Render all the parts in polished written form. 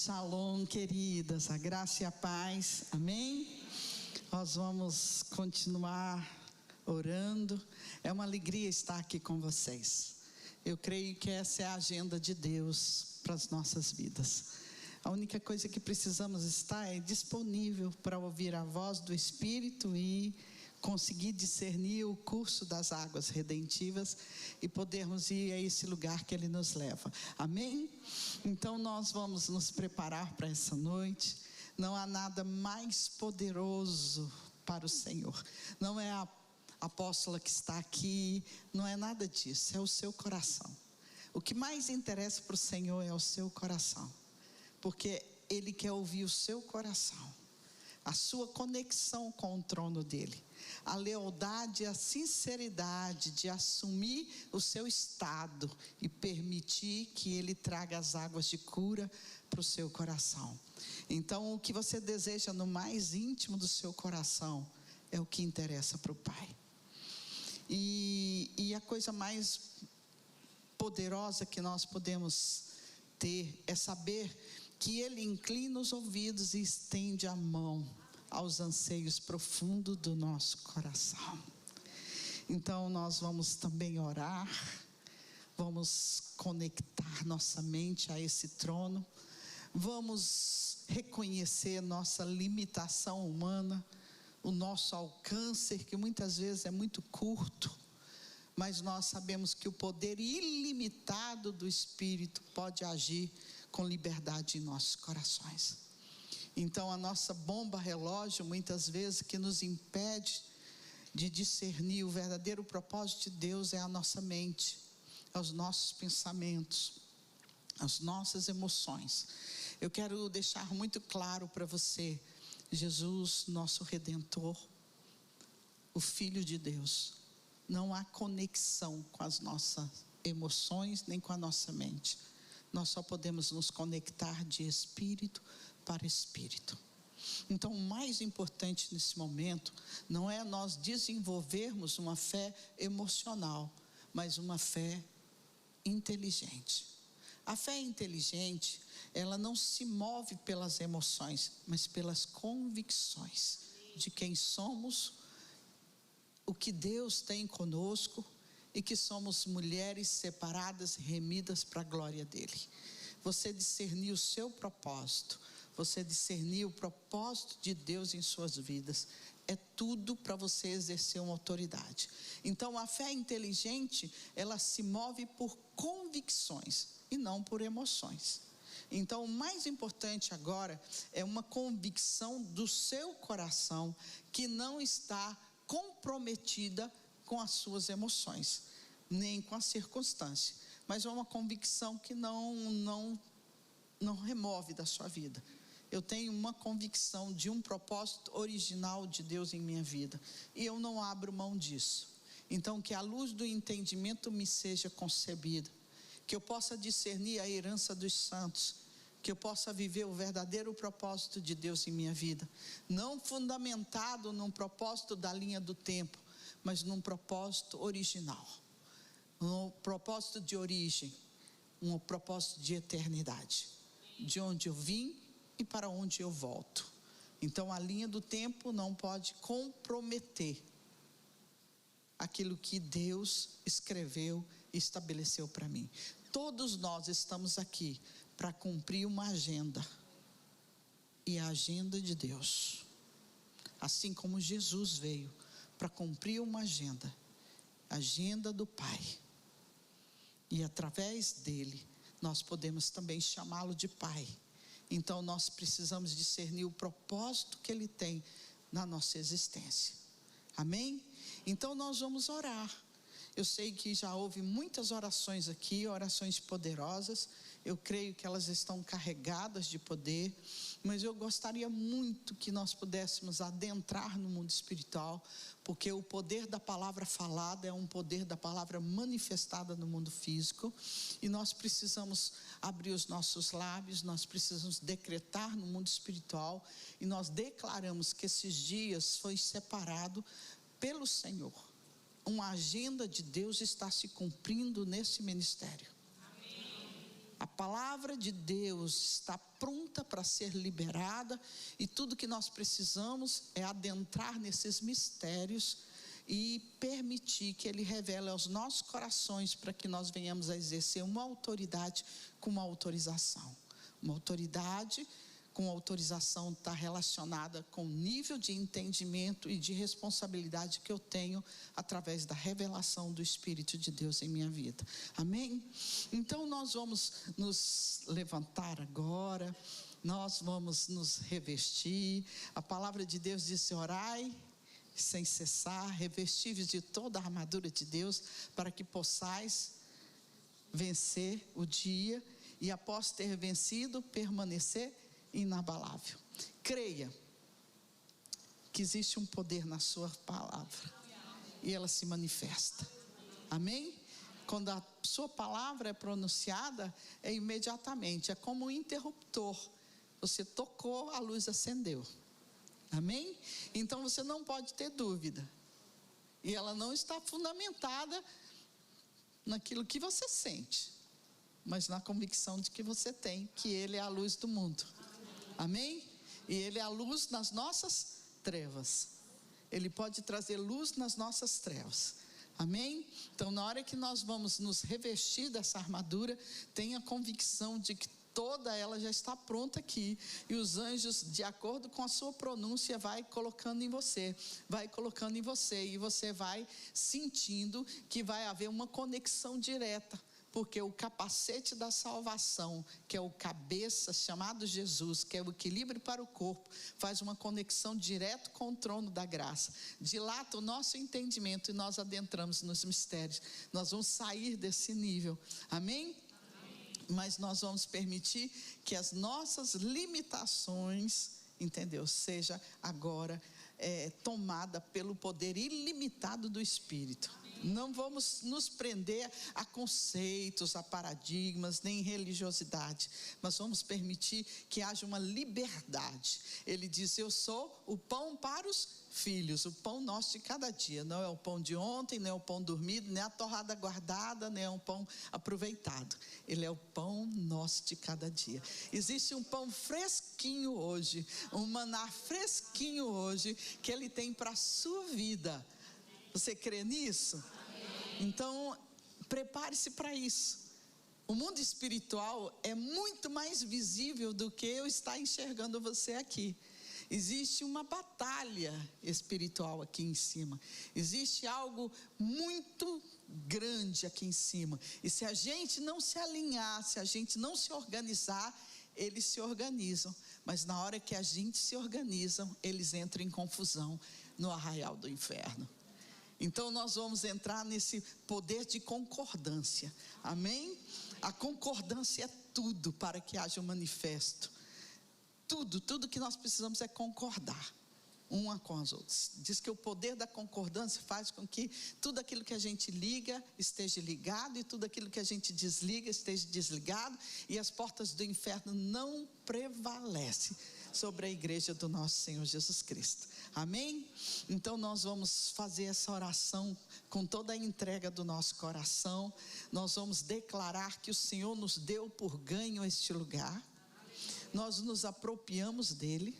Shalom, queridas, a graça e a paz, amém? Nós vamos continuar orando. É uma alegria estar aqui com vocês. Eu creio que essa é a agenda de Deus para as nossas vidas. A única coisa que precisamos estar é disponível para ouvir a voz do Espírito e conseguir discernir o curso das águas redentivas e podermos ir a esse lugar que Ele nos leva, amém? Então nós vamos nos preparar para essa noite. Não há nada mais poderoso para o Senhor. Não é a apóstola que está aqui, não é nada disso, é o seu coração. O que mais interessa para o Senhor é o seu coração, porque Ele quer ouvir o seu coração, a sua conexão com o trono dele, a lealdade e a sinceridade de assumir o seu estado e permitir que ele traga as águas de cura para o seu coração. Então o que você deseja no mais íntimo do seu coração é o que interessa para o Pai. E a coisa mais poderosa que nós podemos ter é saber que Ele inclina os ouvidos e estende a mão aos anseios profundos do nosso coração. Então nós vamos também orar, vamos conectar nossa mente a esse trono, vamos reconhecer nossa limitação humana, o nosso alcance, que muitas vezes é muito curto, mas nós sabemos que o poder ilimitado do Espírito pode agir com liberdade em nossos corações. Então a nossa bomba relógio, muitas vezes, que nos impede de discernir o verdadeiro propósito de Deus é a nossa mente, é os nossos pensamentos, as nossas emoções. Eu quero deixar muito claro para você: Jesus, nosso Redentor, o Filho de Deus, não há conexão com as nossas emoções nem com a nossa mente. Nós só podemos nos conectar de espírito para espírito. Então o mais importante nesse momento não é nós desenvolvermos uma fé emocional, mas uma fé inteligente. A fé inteligente, ela não se move pelas emoções, mas pelas convicções de quem somos, o que Deus tem conosco e que somos mulheres separadas e remidas para a glória dele. Você discernir o seu propósito, você discernir o propósito de Deus em suas vidas, é tudo para você exercer uma autoridade. Então a fé inteligente, ela se move por convicções e não por emoções. Então o mais importante agora é uma convicção do seu coração que não está comprometida com as suas emoções, nem com a circunstância, mas é uma convicção que não remove da sua vida. Eu tenho uma convicção de um propósito original de Deus em minha vida, e eu não abro mão disso. Então que a luz do entendimento me seja concebida, que eu possa discernir a herança dos santos, que eu possa viver o verdadeiro propósito de Deus em minha vida, não fundamentado num propósito da linha do tempo, mas num propósito original, um propósito de origem, um propósito de eternidade, de onde eu vim e para onde eu volto. Então a linha do tempo não pode comprometer aquilo que Deus escreveu e estabeleceu para mim. Todos nós estamos aqui para cumprir uma agenda, e a agenda de Deus, assim como Jesus veio para cumprir uma agenda, a agenda do Pai, e através dele nós podemos também chamá-lo de Pai. Então nós precisamos discernir o propósito que ele tem na nossa existência, amém? Então nós vamos orar. Eu sei que já houve muitas orações aqui, orações poderosas. Eu creio que elas estão carregadas de poder, mas eu gostaria muito que nós pudéssemos adentrar no mundo espiritual, porque o poder da palavra falada é um poder da palavra manifestada no mundo físico, e nós precisamos abrir os nossos lábios, nós precisamos decretar no mundo espiritual, e nós declaramos que esses dias foi separado pelo Senhor. Uma agenda de Deus está se cumprindo nesse ministério. Amém. A palavra de Deus está pronta para ser liberada, e tudo que nós precisamos é adentrar nesses mistérios e permitir que Ele revele aos nossos corações, para que nós venhamos a exercer uma autoridade com uma autorização. Uma autoridade com autorização está relacionada com o nível de entendimento e de responsabilidade que eu tenho através da revelação do Espírito de Deus em minha vida. Amém? Então nós vamos nos levantar agora, nós vamos nos revestir. A palavra de Deus diz: orai sem cessar, revestíveis de toda a armadura de Deus, para que possais vencer o dia e, após ter vencido, permanecer inabalável. Creia que existe um poder na sua palavra e ela se manifesta. Amém? Quando a sua palavra é pronunciada, é imediatamente, é como um interruptor. Você tocou, a luz acendeu. Amém? Então você não pode ter dúvida. E ela não está fundamentada naquilo que você sente, mas na convicção de que você tem, que Ele é a luz do mundo. Amém? E Ele é a luz nas nossas trevas. Ele pode trazer luz nas nossas trevas. Amém? Então, na hora que nós vamos nos revestir dessa armadura, tenha convicção de que toda ela já está pronta aqui, e os anjos, de acordo com a sua pronúncia, vai colocando em você, e você vai sentindo que vai haver uma conexão direta, porque o capacete da salvação, que é o cabeça, chamado Jesus, que é o equilíbrio para o corpo, faz uma conexão direta com o trono da graça, dilata o nosso entendimento, e nós adentramos nos mistérios. Nós vamos sair desse nível. Amém? Mas nós vamos permitir que as nossas limitações, entendeu, seja agora tomada pelo poder ilimitado do Espírito. Não vamos nos prender a conceitos, a paradigmas, nem religiosidade, mas vamos permitir que haja uma liberdade. Ele diz: eu sou o pão para os filhos, o pão nosso de cada dia. Não é o pão de ontem, nem é o pão dormido, nem a torrada guardada, nem é um pão aproveitado. Ele é o pão nosso de cada dia. Existe um pão fresquinho hoje, um maná fresquinho hoje, que Ele tem para a sua vida. Você crê nisso? Então, prepare-se para isso. O mundo espiritual é muito mais visível do que eu estar enxergando você aqui. Existe uma batalha espiritual aqui em cima. Existe algo muito grande aqui em cima. E se a gente não se alinhar, se a gente não se organizar, eles se organizam. Mas na hora que a gente se organiza, eles entram em confusão no arraial do inferno. Então nós vamos entrar nesse poder de concordância. Amém? A concordância é tudo para que haja um manifesto. Tudo que nós precisamos é concordar uma com as outras. Diz que o poder da concordância faz com que tudo aquilo que a gente liga esteja ligado, e tudo aquilo que a gente desliga esteja desligado, e as portas do inferno não prevalecem sobre a igreja do nosso Senhor Jesus Cristo. Amém? Então nós vamos fazer essa oração com toda a entrega do nosso coração. Nós vamos declarar que o Senhor nos deu por ganho este lugar. Nós nos apropriamos dele,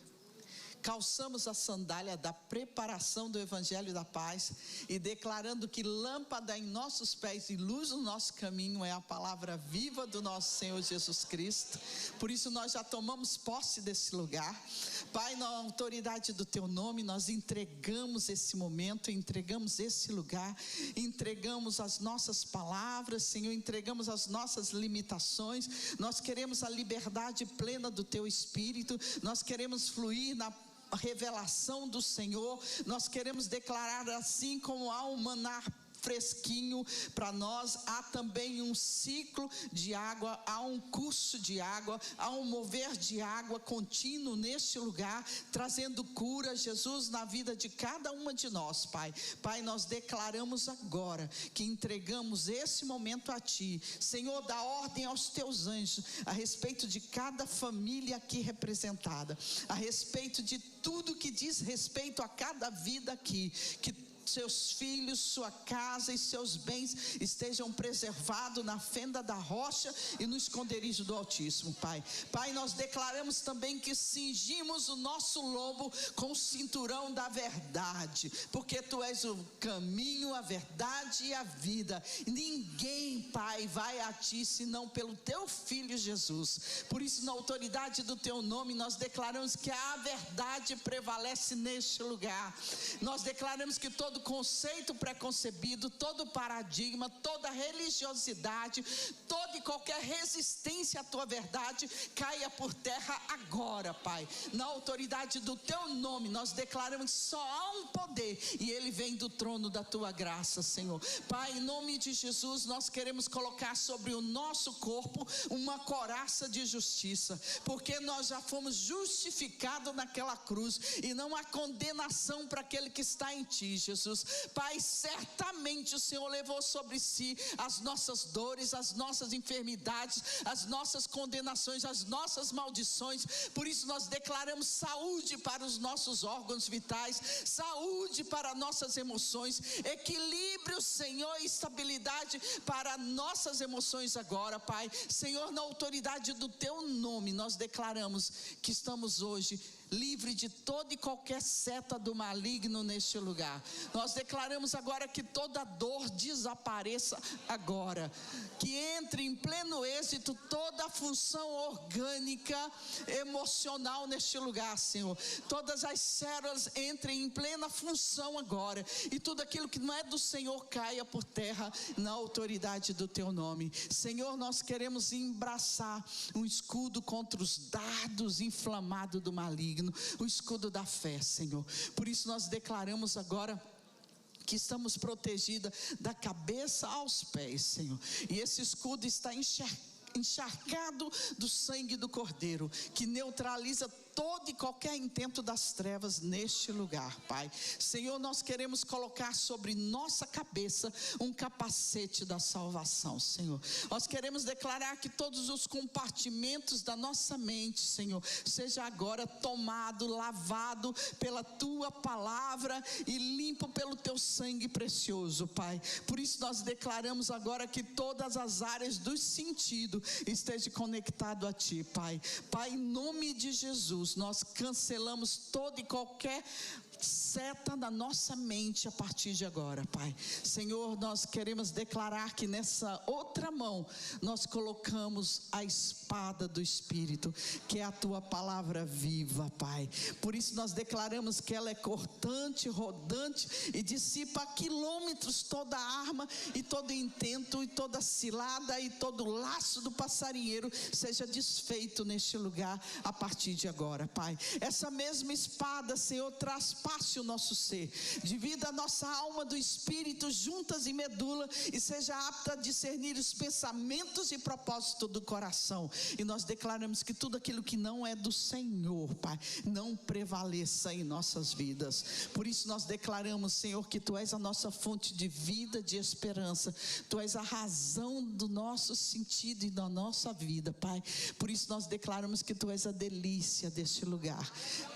calçamos a sandália da preparação do Evangelho da Paz, e declarando que lâmpada em nossos pés e luz no nosso caminho é a palavra viva do nosso Senhor Jesus Cristo. Por isso nós já tomamos posse desse lugar. Pai, na autoridade do teu nome, nós entregamos esse momento, entregamos esse lugar, entregamos as nossas palavras, Senhor, entregamos as nossas limitações. Nós queremos a liberdade plena do teu Espírito, nós queremos fluir na revelação do Senhor. Nós queremos declarar: assim como há um maná fresquinho para nós, há também um ciclo de água, há um curso de água, há um mover de água contínuo neste lugar, trazendo cura, Jesus, na vida de cada uma de nós, Pai. Pai, nós declaramos agora que entregamos esse momento a Ti. Senhor, dá ordem aos Teus anjos a respeito de cada família aqui representada, a respeito de tudo que diz respeito a cada vida aqui, que seus filhos, sua casa e seus bens estejam preservados na fenda da rocha e no esconderijo do Altíssimo, Pai. Pai, nós declaramos também que cingimos o nosso lombo com o cinturão da verdade, porque Tu és o caminho, a verdade e a vida. Ninguém, Pai, vai a Ti senão pelo Teu Filho Jesus. Por isso, na autoridade do Teu nome, nós declaramos que a verdade prevalece neste lugar. Nós declaramos que todo conceito preconcebido, todo paradigma, toda religiosidade, toda e qualquer resistência à Tua verdade caia por terra agora, Pai. Na autoridade do Teu nome, nós declaramos que só há um poder e ele vem do trono da Tua graça, Senhor. Pai, em nome de Jesus, nós queremos colocar sobre o nosso corpo uma couraça de justiça, porque nós já fomos justificados naquela cruz e não há condenação para aquele que está em Ti, Jesus. Pai, certamente o Senhor levou sobre si as nossas dores, as nossas enfermidades, as nossas condenações, as nossas maldições. Por isso nós declaramos saúde para os nossos órgãos vitais, saúde para nossas emoções, equilíbrio, Senhor, e estabilidade para nossas emoções agora, Pai. Senhor, na autoridade do Teu nome, nós declaramos que estamos hoje livre de toda e qualquer seta do maligno neste lugar. Nós declaramos agora que toda dor desapareça agora, que entre em pleno êxito toda a função orgânica, emocional neste lugar, Senhor. Todas as células entrem em plena função agora, e tudo aquilo que não é do Senhor caia por terra na autoridade do Teu nome. Senhor, nós queremos embraçar um escudo contra os dardos inflamados do maligno, o escudo da fé, Senhor. Por isso nós declaramos agora que estamos protegidos da cabeça aos pés, Senhor. E esse escudo está encharcado do sangue do Cordeiro, que neutraliza todo e qualquer intento das trevas neste lugar, Pai. Senhor, nós queremos colocar sobre nossa cabeça um capacete da salvação, Senhor. Nós queremos declarar que todos os compartimentos da nossa mente, Senhor, seja agora tomado, lavado pela Tua palavra e limpo pelo Teu sangue precioso, Pai. Por isso nós declaramos agora que todas as áreas do sentido estejam conectadas a Ti, Pai. Pai, em nome de Jesus, nós cancelamos toda e qualquer seta da nossa mente a partir de agora, Pai. Senhor, nós queremos declarar que nessa outra mão nós colocamos a espada do Espírito, que é a Tua palavra viva, Pai. Por isso nós declaramos que ela é cortante, rodante e dissipa a quilômetros toda arma e todo intento e toda cilada e todo laço do passarinheiro seja desfeito neste lugar a partir de agora, Pai. Essa mesma espada, Senhor, traspasse o nosso ser, divida a nossa alma do espírito juntas em medula e seja apta a discernir os pensamentos e propósitos do coração. E nós declaramos que tudo aquilo que não é do Senhor, Pai, não prevaleça em nossas vidas. Por isso nós declaramos, Senhor, que Tu és a nossa fonte de vida, de esperança. Tu és a razão do nosso sentido e da nossa vida, Pai. Por isso nós declaramos que Tu és a delícia deste lugar.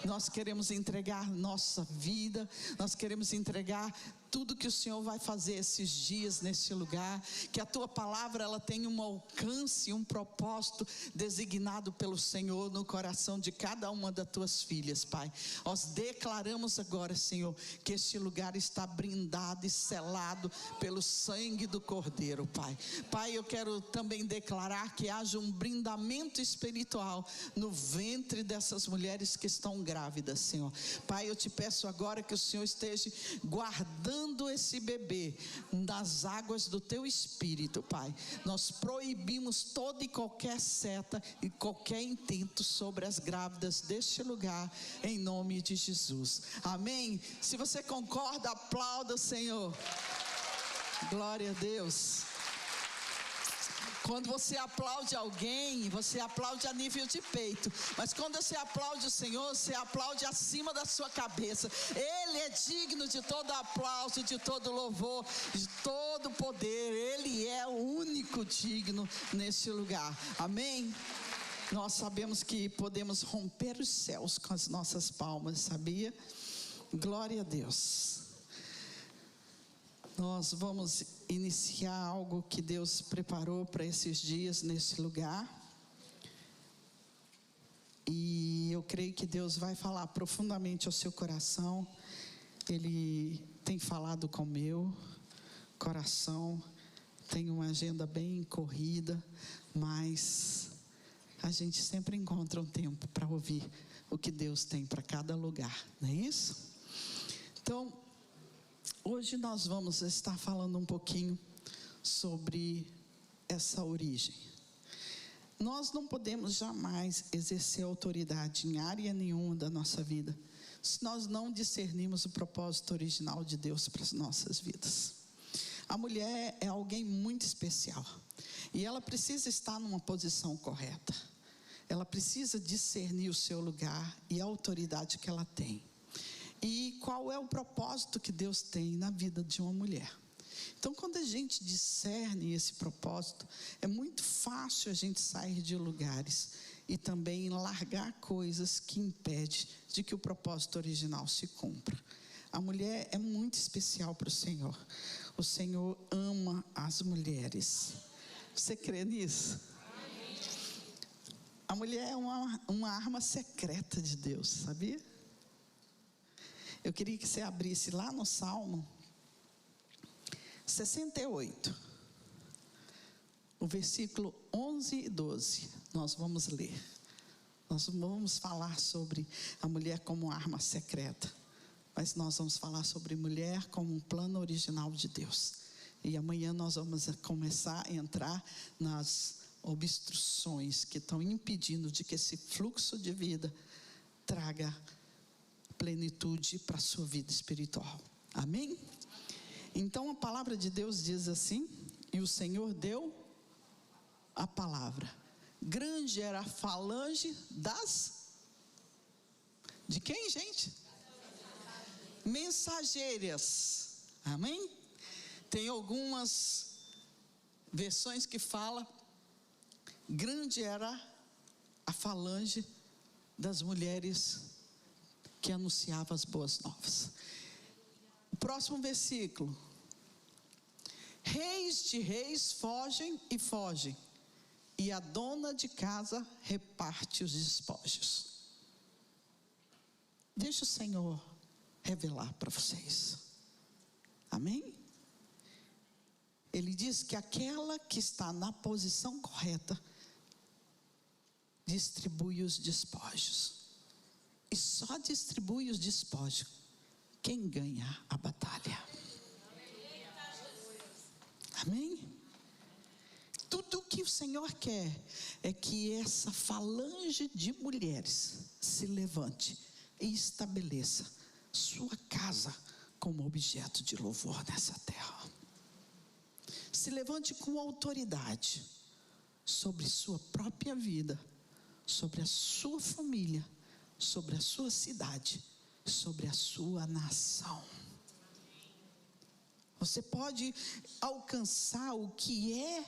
Nós queremos entregar nossa vida, nós queremos entregar tudo que o Senhor vai fazer esses dias nesse lugar, que a Tua palavra ela tenha um alcance, um propósito designado pelo Senhor no coração de cada uma das Tuas filhas, Pai. Nós declaramos agora, Senhor, que este lugar está brindado e selado pelo sangue do Cordeiro, Pai. Pai, eu quero também declarar que haja um brindamento espiritual no ventre dessas mulheres que estão grávidas, Senhor. Pai, eu te peço agora que o Senhor esteja guardando esse bebê nas águas do Teu Espírito, Pai. Nós proibimos toda e qualquer seta e qualquer intento sobre as grávidas deste lugar, em nome de Jesus. Amém? Se você concorda, aplauda o Senhor. Glória a Deus. Quando você aplaude alguém, você aplaude a nível de peito. Mas quando você aplaude o Senhor, você aplaude acima da sua cabeça. Ele é digno de todo aplauso, de todo louvor, de todo poder. Ele é o único digno neste lugar. Amém? Nós sabemos que podemos romper os céus com as nossas palmas, sabia? Glória a Deus. Nós vamos iniciar algo que Deus preparou para esses dias nesse lugar. E eu creio que Deus vai falar profundamente ao seu coração. Ele tem falado com o meu coração. Tem uma agenda bem corrida, mas a gente sempre encontra um tempo para ouvir o que Deus tem para cada lugar, não é isso? Então, hoje nós vamos estar falando um pouquinho sobre essa origem. Nós não podemos jamais exercer autoridade em área nenhuma da nossa vida, se nós não discernirmos o propósito original de Deus para as nossas vidas. A mulher é alguém muito especial, e ela precisa estar numa posição correta. Ela precisa discernir o seu lugar e a autoridade que ela tem. E qual é o propósito que Deus tem na vida de uma mulher. Então, quando a gente discerne esse propósito, é muito fácil a gente sair de lugares e também largar coisas que impedem de que o propósito original se cumpra. A mulher é muito especial para o Senhor. O Senhor ama as mulheres. Você crê nisso? A mulher é uma arma secreta de Deus, sabia? Eu queria que você abrisse lá no Salmo 68, o versículo 11 e 12. Nós vamos ler. Nós vamos falar sobre a mulher como arma secreta, mas nós vamos falar sobre mulher como um plano original de Deus. E amanhã nós vamos começar a entrar nas obstruções que estão impedindo de que esse fluxo de vida traga plenitude para a sua vida espiritual. Amém? Então a palavra de Deus diz assim: e o Senhor deu a palavra. Grande era a falange de quem, gente? Mensageiras. Amém? Tem algumas versões que falam: grande era a falange das mulheres que anunciavam as boas novas. O próximo versículo: reis de reis fogem e fogem, e a dona de casa reparte os despojos. Deixa o Senhor revelar para vocês. Amém? Ele diz que aquela que está na posição correta distribui os despojos. E só distribui os despojos quem ganha a batalha. Amém? Tudo o que o Senhor quer é que essa falange de mulheres se levante e estabeleça sua casa como objeto de louvor nessa terra. Se levante com autoridade sobre sua própria vida, sobre a sua família, sobre a sua cidade, sobre a sua nação. Você pode alcançar o que é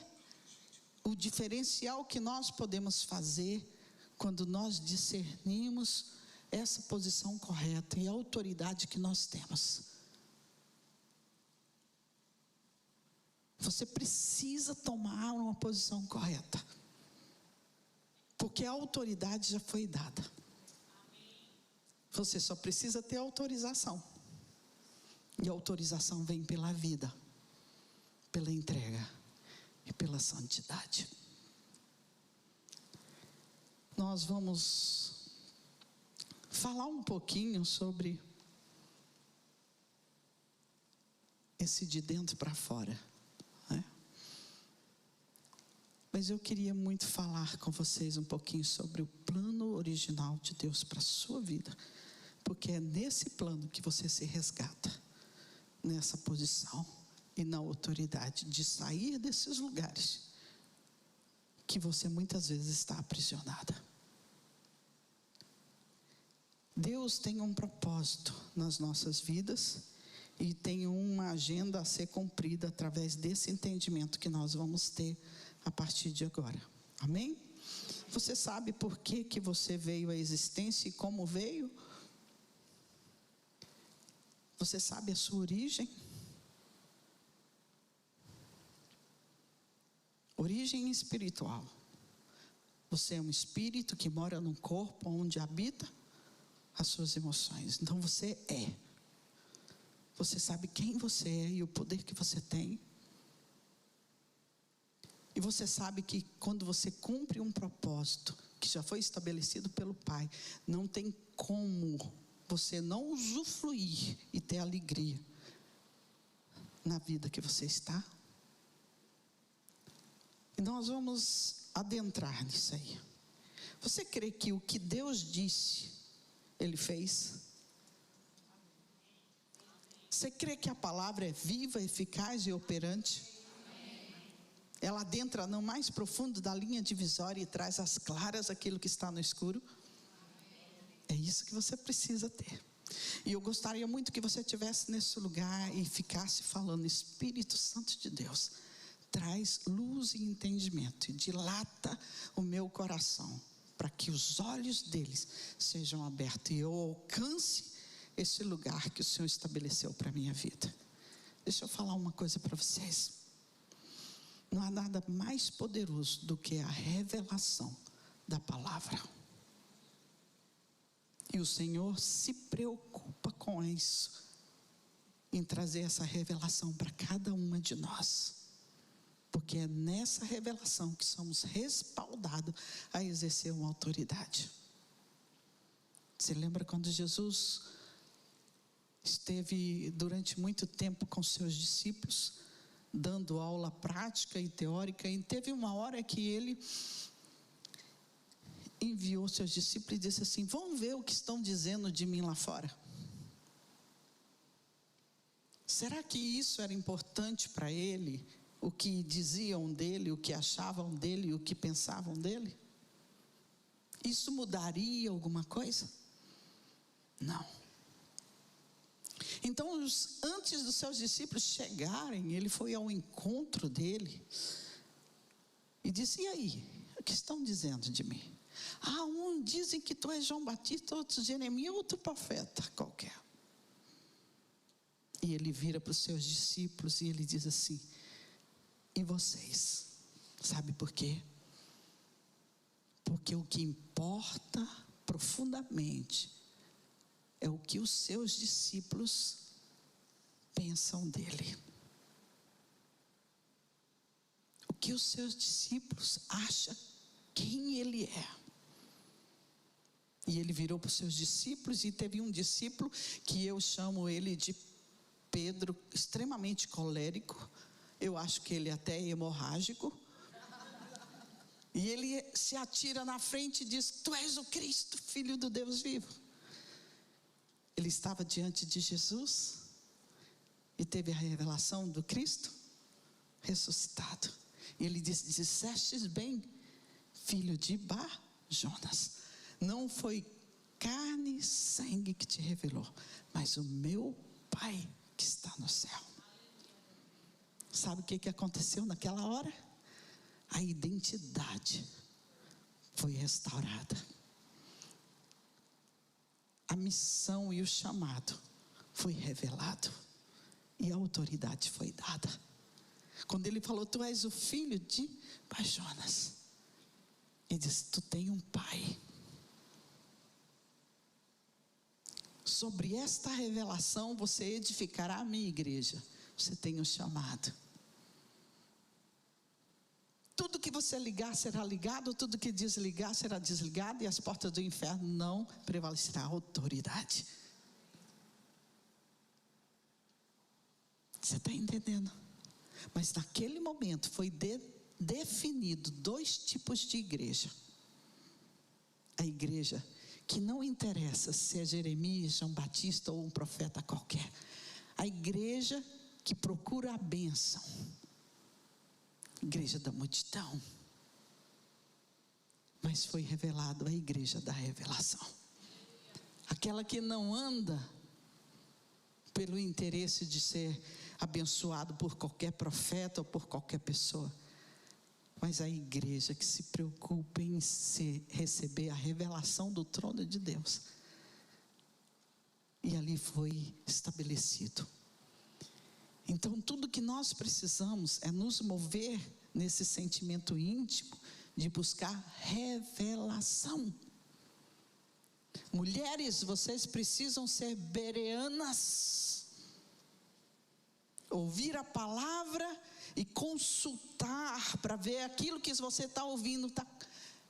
o diferencial que nós podemos fazer quando nós discernimos essa posição correta e a autoridade que nós temos. Você precisa tomar uma posição correta, porque a autoridade já foi dada. Você só precisa ter autorização. E a autorização vem pela vida, pela entrega e pela santidade. Nós vamos falar um pouquinho sobre esse de dentro para fora, né? Mas eu queria muito falar com vocês um pouquinho sobre o plano original de Deus para a sua vida. Porque é nesse plano que você se resgata, nessa posição e na autoridade de sair desses lugares que você muitas vezes está aprisionada. Deus tem um propósito nas nossas vidas e tem uma agenda a ser cumprida através desse entendimento que nós vamos ter a partir de agora. Amém? Você sabe por que você veio à existência e como veio? Você sabe a sua origem? Origem espiritual. Você é um espírito que mora num corpo onde habita as suas emoções. Então você é. Você sabe quem você é e o poder que você tem. E você sabe que quando você cumpre um propósito que já foi estabelecido pelo Pai, não tem como você não usufruir e ter alegria na vida que você está. E nós vamos adentrar nisso aí. Você crê que o que Deus disse, Ele fez? Você crê que a palavra é viva, eficaz e operante? Ela adentra no mais profundo da linha divisória e traz às claras aquilo que está no escuro? É isso que você precisa ter. E eu gostaria muito que você estivesse nesse lugar e ficasse falando: Espírito Santo de Deus, traz luz e entendimento e dilata o meu coração, para que os olhos deles sejam abertos e eu alcance esse lugar que o Senhor estabeleceu para a minha vida. Deixa eu falar uma coisa para vocês. Não há nada mais poderoso do que a revelação da palavra. E o Senhor se preocupa com isso, em trazer essa revelação para cada uma de nós. Porque é nessa revelação que somos respaldados a exercer uma autoridade. Você lembra quando Jesus esteve durante muito tempo com seus discípulos, dando aula prática e teórica, e teve uma hora que ele enviou seus discípulos e disse assim: vamos ver o que estão dizendo de mim lá fora. Será que isso era importante para ele? O que diziam dele, o que achavam dele, o que pensavam dele? Isso mudaria alguma coisa? Não. Então, antes dos seus discípulos chegarem, ele foi ao encontro dele e disse: e aí, o que estão dizendo de mim? Um dizem que tu és João Batista, outros Jeremias, outro profeta qualquer. E ele vira para os seus discípulos e ele diz assim: e vocês? Sabe por quê? Porque o que importa profundamente é o que os seus discípulos pensam dele. O que os seus discípulos acham quem ele é. E ele virou para os seus discípulos, e teve um discípulo que eu chamo ele de Pedro, extremamente colérico. Eu acho que ele até é hemorrágico. E ele se atira na frente e diz: tu és o Cristo, Filho do Deus vivo. Ele estava diante de Jesus e teve a revelação do Cristo ressuscitado. E ele disse: dissestes bem, filho de Jonas. Não foi carne e sangue que te revelou, mas o meu Pai que está no céu. Sabe o que aconteceu naquela hora? A identidade foi restaurada. A missão e o chamado foi revelado. E a autoridade foi dada. Quando ele falou: tu és o filho de Jonas, ele disse: tu tens um pai. Sobre esta revelação você edificará a minha igreja. Você tem um chamado. Tudo que você ligar será ligado, tudo que desligar será desligado, e as portas do inferno não prevalecerá. Autoridade. Você está entendendo? Mas naquele momento foi definido 2 tipos de igreja. A igreja que não interessa se é Jeremias, João Batista ou um profeta qualquer. A igreja que procura a bênção. Igreja da multidão. Mas foi revelado a igreja da revelação. Aquela que não anda pelo interesse de ser abençoado por qualquer profeta ou por qualquer pessoa, mas a igreja que se preocupa em receber a revelação do trono de Deus. E ali foi estabelecido. Então tudo que nós precisamos é nos mover nesse sentimento íntimo de buscar revelação. Mulheres, vocês precisam ser bereanas, ouvir a palavra e consultar para ver aquilo que você está ouvindo está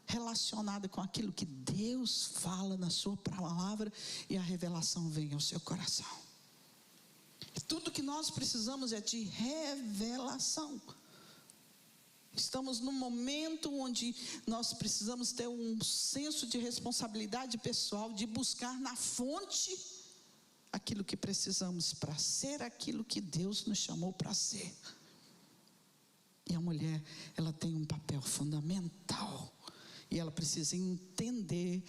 relacionado com aquilo que Deus fala na sua palavra, e a revelação vem ao seu coração. Tudo que nós precisamos é de revelação. Estamos num momento onde nós precisamos ter um senso de responsabilidade pessoal, de buscar na fonte aquilo que precisamos para ser aquilo que Deus nos chamou para ser. E a mulher, ela tem um papel fundamental, e ela precisa entender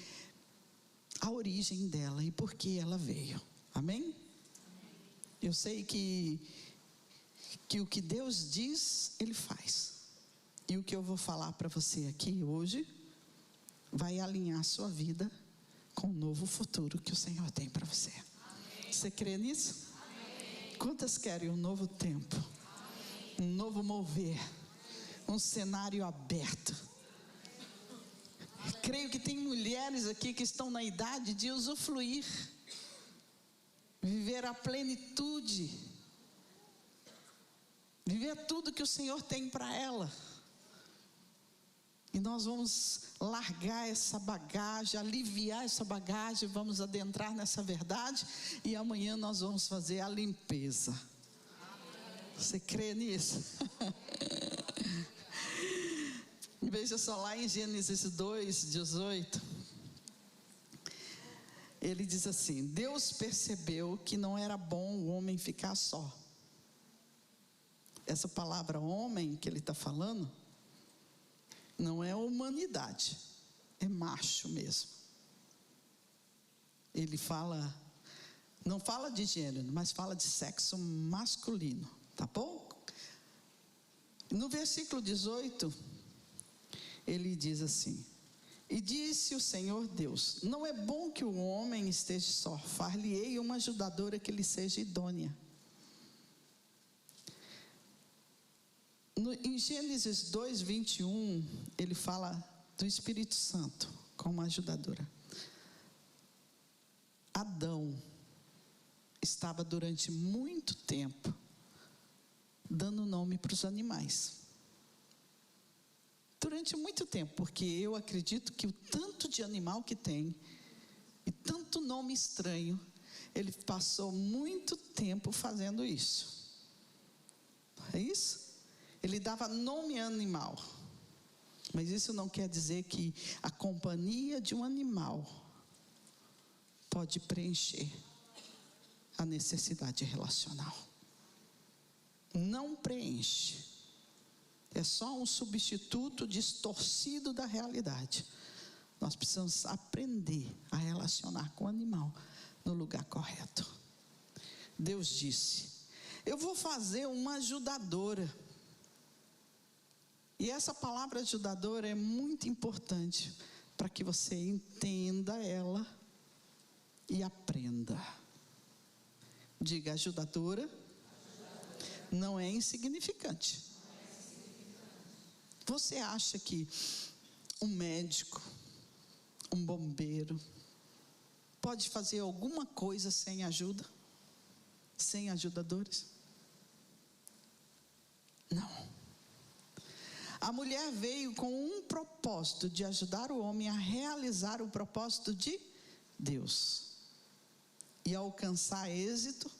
a origem dela e por que ela veio. Amém? Eu sei que o que Deus diz, Ele faz. E o que eu vou falar para você aqui hoje vai alinhar a sua vida com o novo futuro que o Senhor tem para você. Amém. Você crê nisso? Amém. Quantas querem um novo tempo? Amém. Um novo mover, um cenário aberto? Amém. Creio que tem mulheres aqui que estão na idade de usufruir, viver a plenitude, viver tudo que o Senhor tem para ela. E nós vamos largar essa bagagem, aliviar essa bagagem, vamos adentrar nessa verdade, e amanhã nós vamos fazer a limpeza. Você crê nisso? Veja só lá em Gênesis 2:18. Ele diz assim: Deus percebeu que não era bom o homem ficar só. Essa palavra homem que ele está falando não é humanidade, é macho mesmo. Ele fala, não fala de gênero, mas fala de sexo masculino, tá bom? No versículo 18, ele diz assim: e disse o Senhor Deus: não é bom que o homem esteja só, far-lhe-ei uma ajudadora que lhe seja idônea. Em Gênesis 2:21, ele fala do Espírito Santo como ajudadora. Adão estava durante muito tempo dando nome para os animais. Durante muito tempo, porque eu acredito que o tanto de animal que tem, e tanto nome estranho, ele passou muito tempo fazendo isso. É isso? Ele dava nome a animal. Mas isso não quer dizer que a companhia de um animal pode preencher a necessidade relacional. Não preenche. É só um substituto distorcido da realidade. Nós precisamos aprender a relacionar com o animal no lugar correto. Deus disse: eu vou fazer uma ajudadora. E essa palavra ajudadora é muito importante para que você entenda ela e aprenda. Diga: ajudadora não é insignificante. Você acha que um médico, um bombeiro, pode fazer alguma coisa sem ajuda? Sem ajudadores? Não. A mulher veio com um propósito de ajudar o homem a realizar o propósito de Deus e alcançar êxito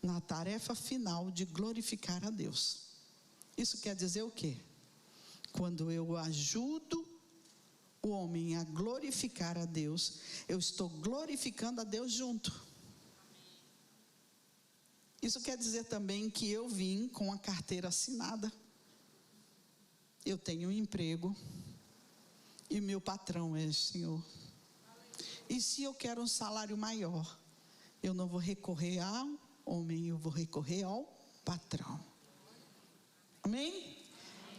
na tarefa final de glorificar a Deus. Isso quer dizer o quê? Quando eu ajudo o homem a glorificar a Deus, eu estou glorificando a Deus junto. Isso quer dizer também que eu vim com a carteira assinada. Eu tenho um emprego e meu patrão é o Senhor. E se eu quero um salário maior, eu não vou recorrer ao homem, eu vou recorrer ao patrão. Amém?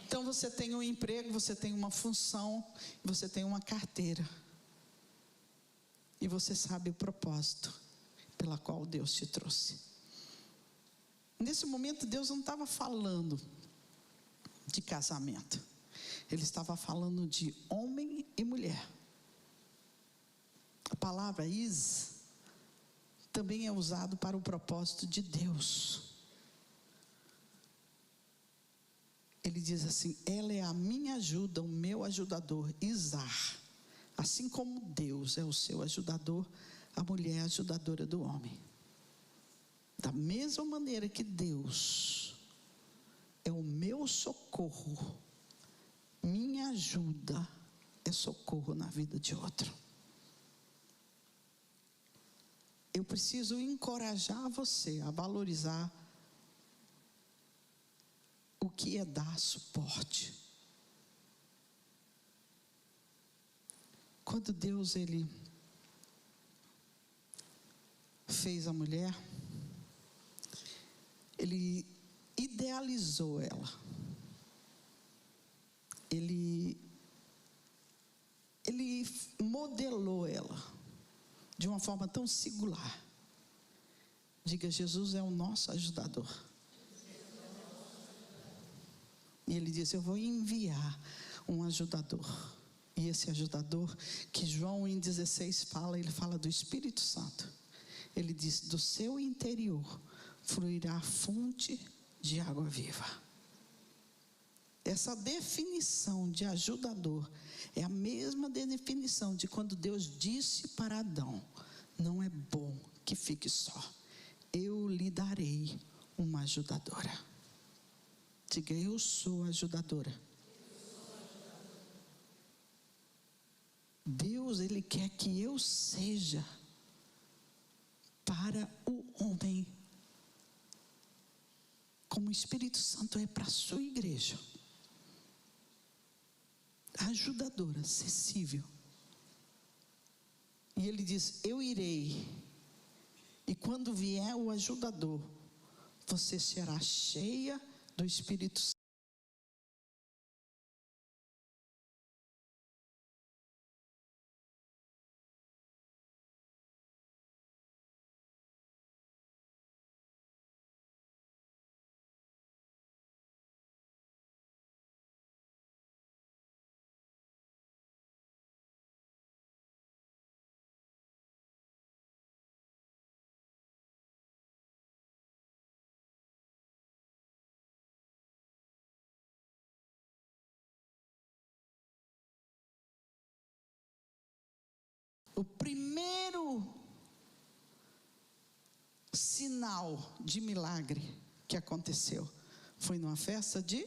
Então você tem um emprego, você tem uma função, você tem uma carteira. E você sabe o propósito pela qual Deus te trouxe. Nesse momento Deus não estava falando de casamento. Ele estava falando de homem e mulher. A palavra is também é usado para o propósito de Deus. Ele diz assim: ela é a minha ajuda, o meu ajudador, Isar. Assim como Deus é o seu ajudador, a mulher é a ajudadora do homem. Da mesma maneira que Deus é o meu socorro, minha ajuda é socorro na vida de outro. Eu preciso encorajar você a valorizar o que é dar suporte. Quando Deus ele fez a mulher, ele idealizou ela. Ele modelou ela de uma forma tão singular. Diga: Jesus é o nosso ajudador. E ele diz: eu vou enviar um ajudador. E esse ajudador, que João em 16 fala, ele fala do Espírito Santo. Ele diz: do seu interior fluirá a fonte de água viva. Essa definição de ajudador é a mesma definição de quando Deus disse para Adão: não é bom que fique só, eu lhe darei uma ajudadora. Diga: eu sou ajudadora. Deus, ele quer que eu seja para o homem como o Espírito Santo é para a sua igreja. Ajudadora, acessível. E ele diz: eu irei, e quando vier o ajudador, você será cheia do Espírito Santo. O primeiro sinal de milagre que aconteceu foi numa festa de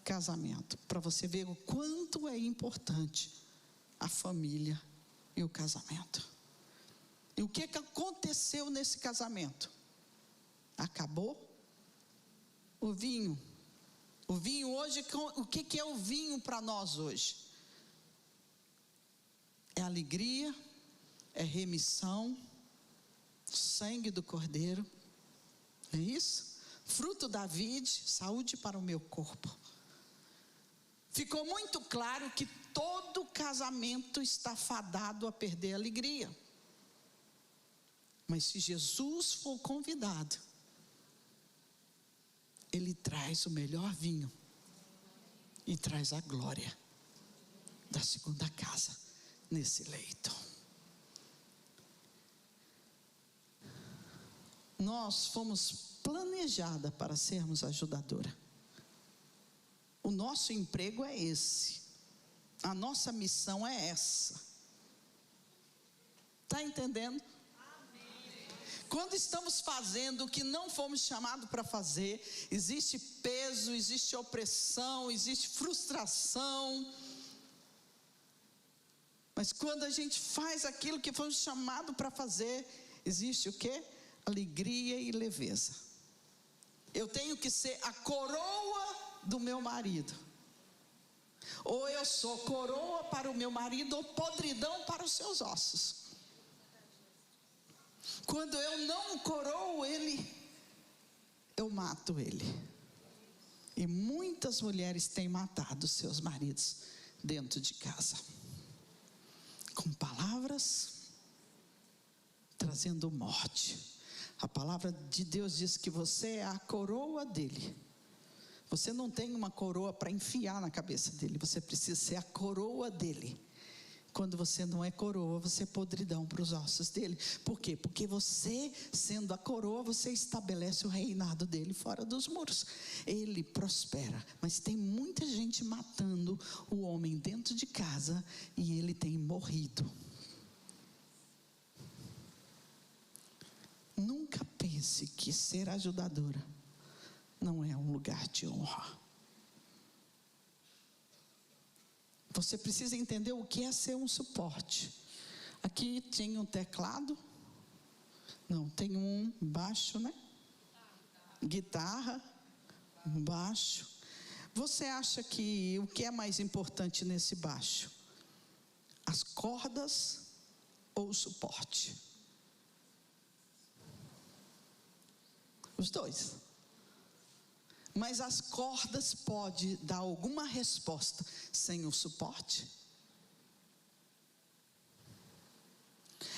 casamento. Para você ver o quanto é importante a família e o casamento. E o que aconteceu nesse casamento? Acabou o vinho. O vinho hoje, o que é o vinho para nós hoje? É alegria, é remissão, sangue do Cordeiro, é isso? Fruto da vide, saúde para o meu corpo. Ficou muito claro que todo casamento está fadado a perder a alegria. Mas se Jesus for convidado, ele traz o melhor vinho e traz a glória da segunda casa nesse leito. Nós fomos planejadas para sermos ajudadora. O nosso emprego é esse. A nossa missão é essa. Está entendendo? Quando estamos fazendo o que não fomos chamados para fazer, existe peso, existe opressão, existe frustração. Mas quando a gente faz aquilo que fomos chamados para fazer, existe o quê? Alegria e leveza. Eu tenho que ser a coroa do meu marido. Ou eu sou coroa para o meu marido, ou podridão para os seus ossos. Quando eu não coroo ele, eu mato ele. E muitas mulheres têm matado seus maridos dentro de casa, com palavras trazendo morte. A palavra de Deus diz que você é a coroa dele. Você não tem uma coroa para enfiar na cabeça dele, você precisa ser a coroa dele. Quando você não é coroa, você é podridão para os ossos dele. Por quê? Porque você, sendo a coroa, você estabelece o reinado dele fora dos muros. Ele prospera, mas tem muita gente matando o homem dentro de casa e ele tem morrido. Nunca pense que ser ajudadora não é um lugar de honra. Você precisa entender o que é ser um suporte. Aqui tem um teclado. Não, tem um baixo, né? Guitarra, um baixo. Você acha que o que é mais importante nesse baixo? As cordas ou o suporte? Os dois. Mas as cordas podem dar alguma resposta sem o suporte?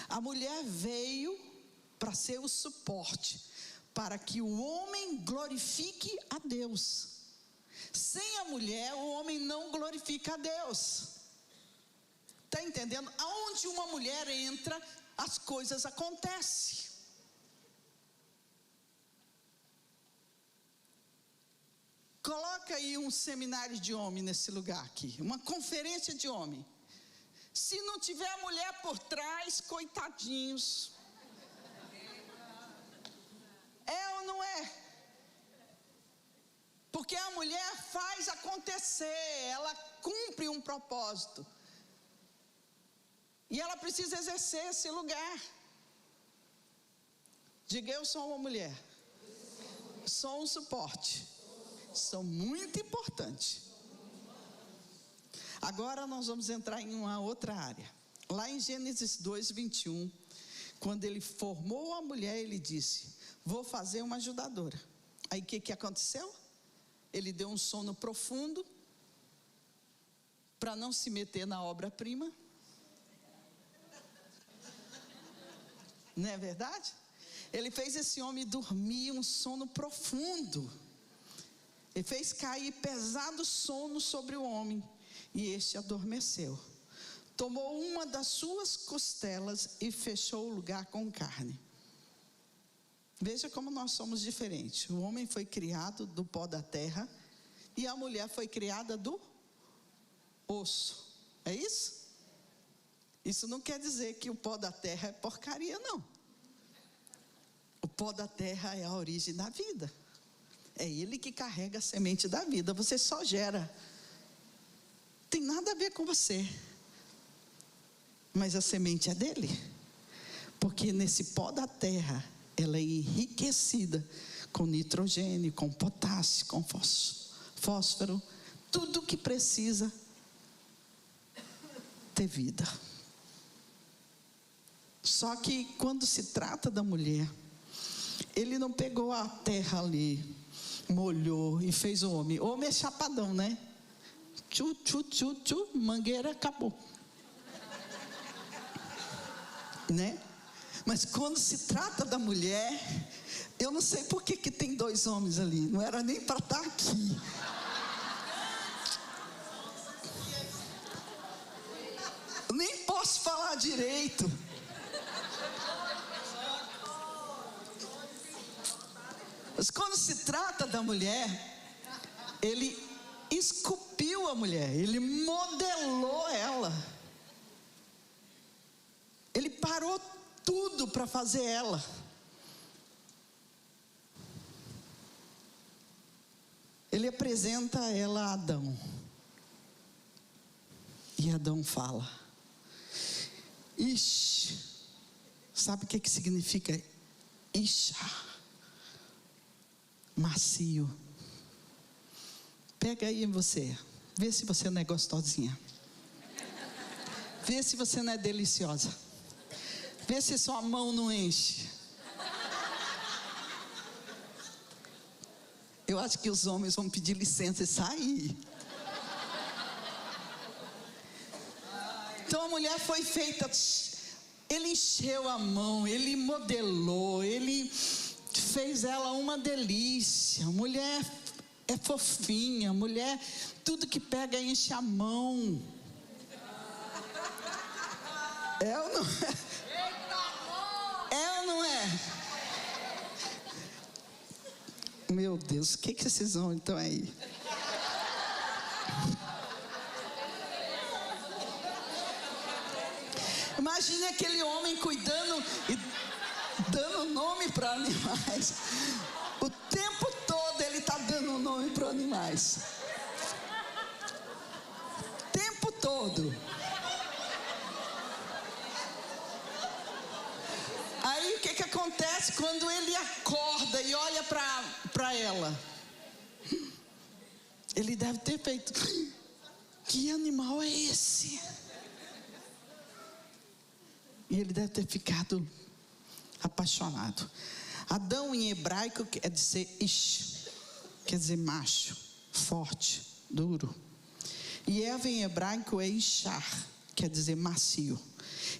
A mulher veio para ser o suporte, para que o homem glorifique a Deus. Sem a mulher, o homem não glorifica a Deus. Está entendendo? Aonde uma mulher entra, as coisas acontecem. Coloca aí um seminário de homem nesse lugar aqui, uma conferência de homem. Se não tiver mulher por trás, coitadinhos. É ou não é? Porque a mulher faz acontecer, ela cumpre um propósito. E ela precisa exercer esse lugar. Diga: eu sou uma mulher. Sou um suporte. São muito importantes. Agora nós vamos entrar em uma outra área. Lá em Gênesis 2:21, quando ele formou a mulher, ele disse: vou fazer uma ajudadora. Aí o que aconteceu? Ele deu um sono profundo para não se meter na obra-prima. Não é verdade? Ele fez esse homem dormir um sono profundo. Ele fez cair pesado sono sobre o homem, e este adormeceu. Tomou uma das suas costelas e fechou o lugar com carne. Veja como nós somos diferentes. O homem foi criado do pó da terra, e a mulher foi criada do osso. É isso? Isso não quer dizer que o pó da terra é porcaria, não. O pó da terra é a origem da vida. É ele que carrega a semente da vida. Você só gera. Tem nada a ver com você. Mas a semente é dele. Porque nesse pó da terra, ela é enriquecida com nitrogênio, com potássio, com fósforo. Tudo que precisa ter vida. Só que quando se trata da mulher, ele não pegou a terra ali, molhou e fez o homem. O homem é chapadão, né? Tchu, tchu, tchu, tchu, mangueira, acabou. Né? Mas quando se trata da mulher, eu não sei por que tem dois homens ali. Não era nem para estar aqui. Eu nem posso falar direito. Mas quando se trata da mulher, ele esculpiu a mulher, ele modelou ela. Ele parou tudo para fazer ela. Ele apresenta ela a Adão. E Adão fala: Ish. Sabe o que significa Isha? Macio. Pega aí em você. Vê se você não é gostosinha. Vê se você não é deliciosa. Vê se sua mão não enche. Eu acho que os homens vão pedir licença e sair. Então a mulher foi feita. Ele encheu a mão, ele modelou, ele fez ela uma delícia. A mulher é fofinha. Mulher, tudo que pega enche a mão. É ou não é? É ou não é? Meu Deus, o que esses homens estão aí? Imagine aquele homem cuidando e dando nome para animais. O tempo todo ele está dando nome para animais. O tempo todo. Aí o que acontece quando ele acorda e olha para ela? Ele deve ter feito: que animal é esse? E ele deve ter ficado apaixonado. Adão em hebraico quer dizer ish, quer dizer macho, forte, duro. E Eva em hebraico é ishar, quer dizer macio.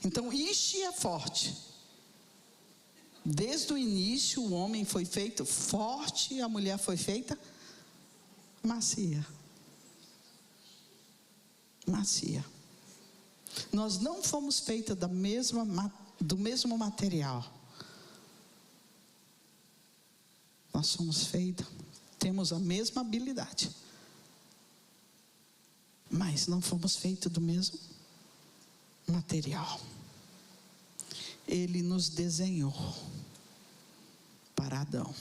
Então ish é forte. Desde o início o homem foi feito forte e a mulher foi feita macia. Macia. Nós não fomos feitas do mesmo material. Nós somos feitas, temos a mesma habilidade, mas não fomos feitos do mesmo material. Ele nos desenhou para Adão.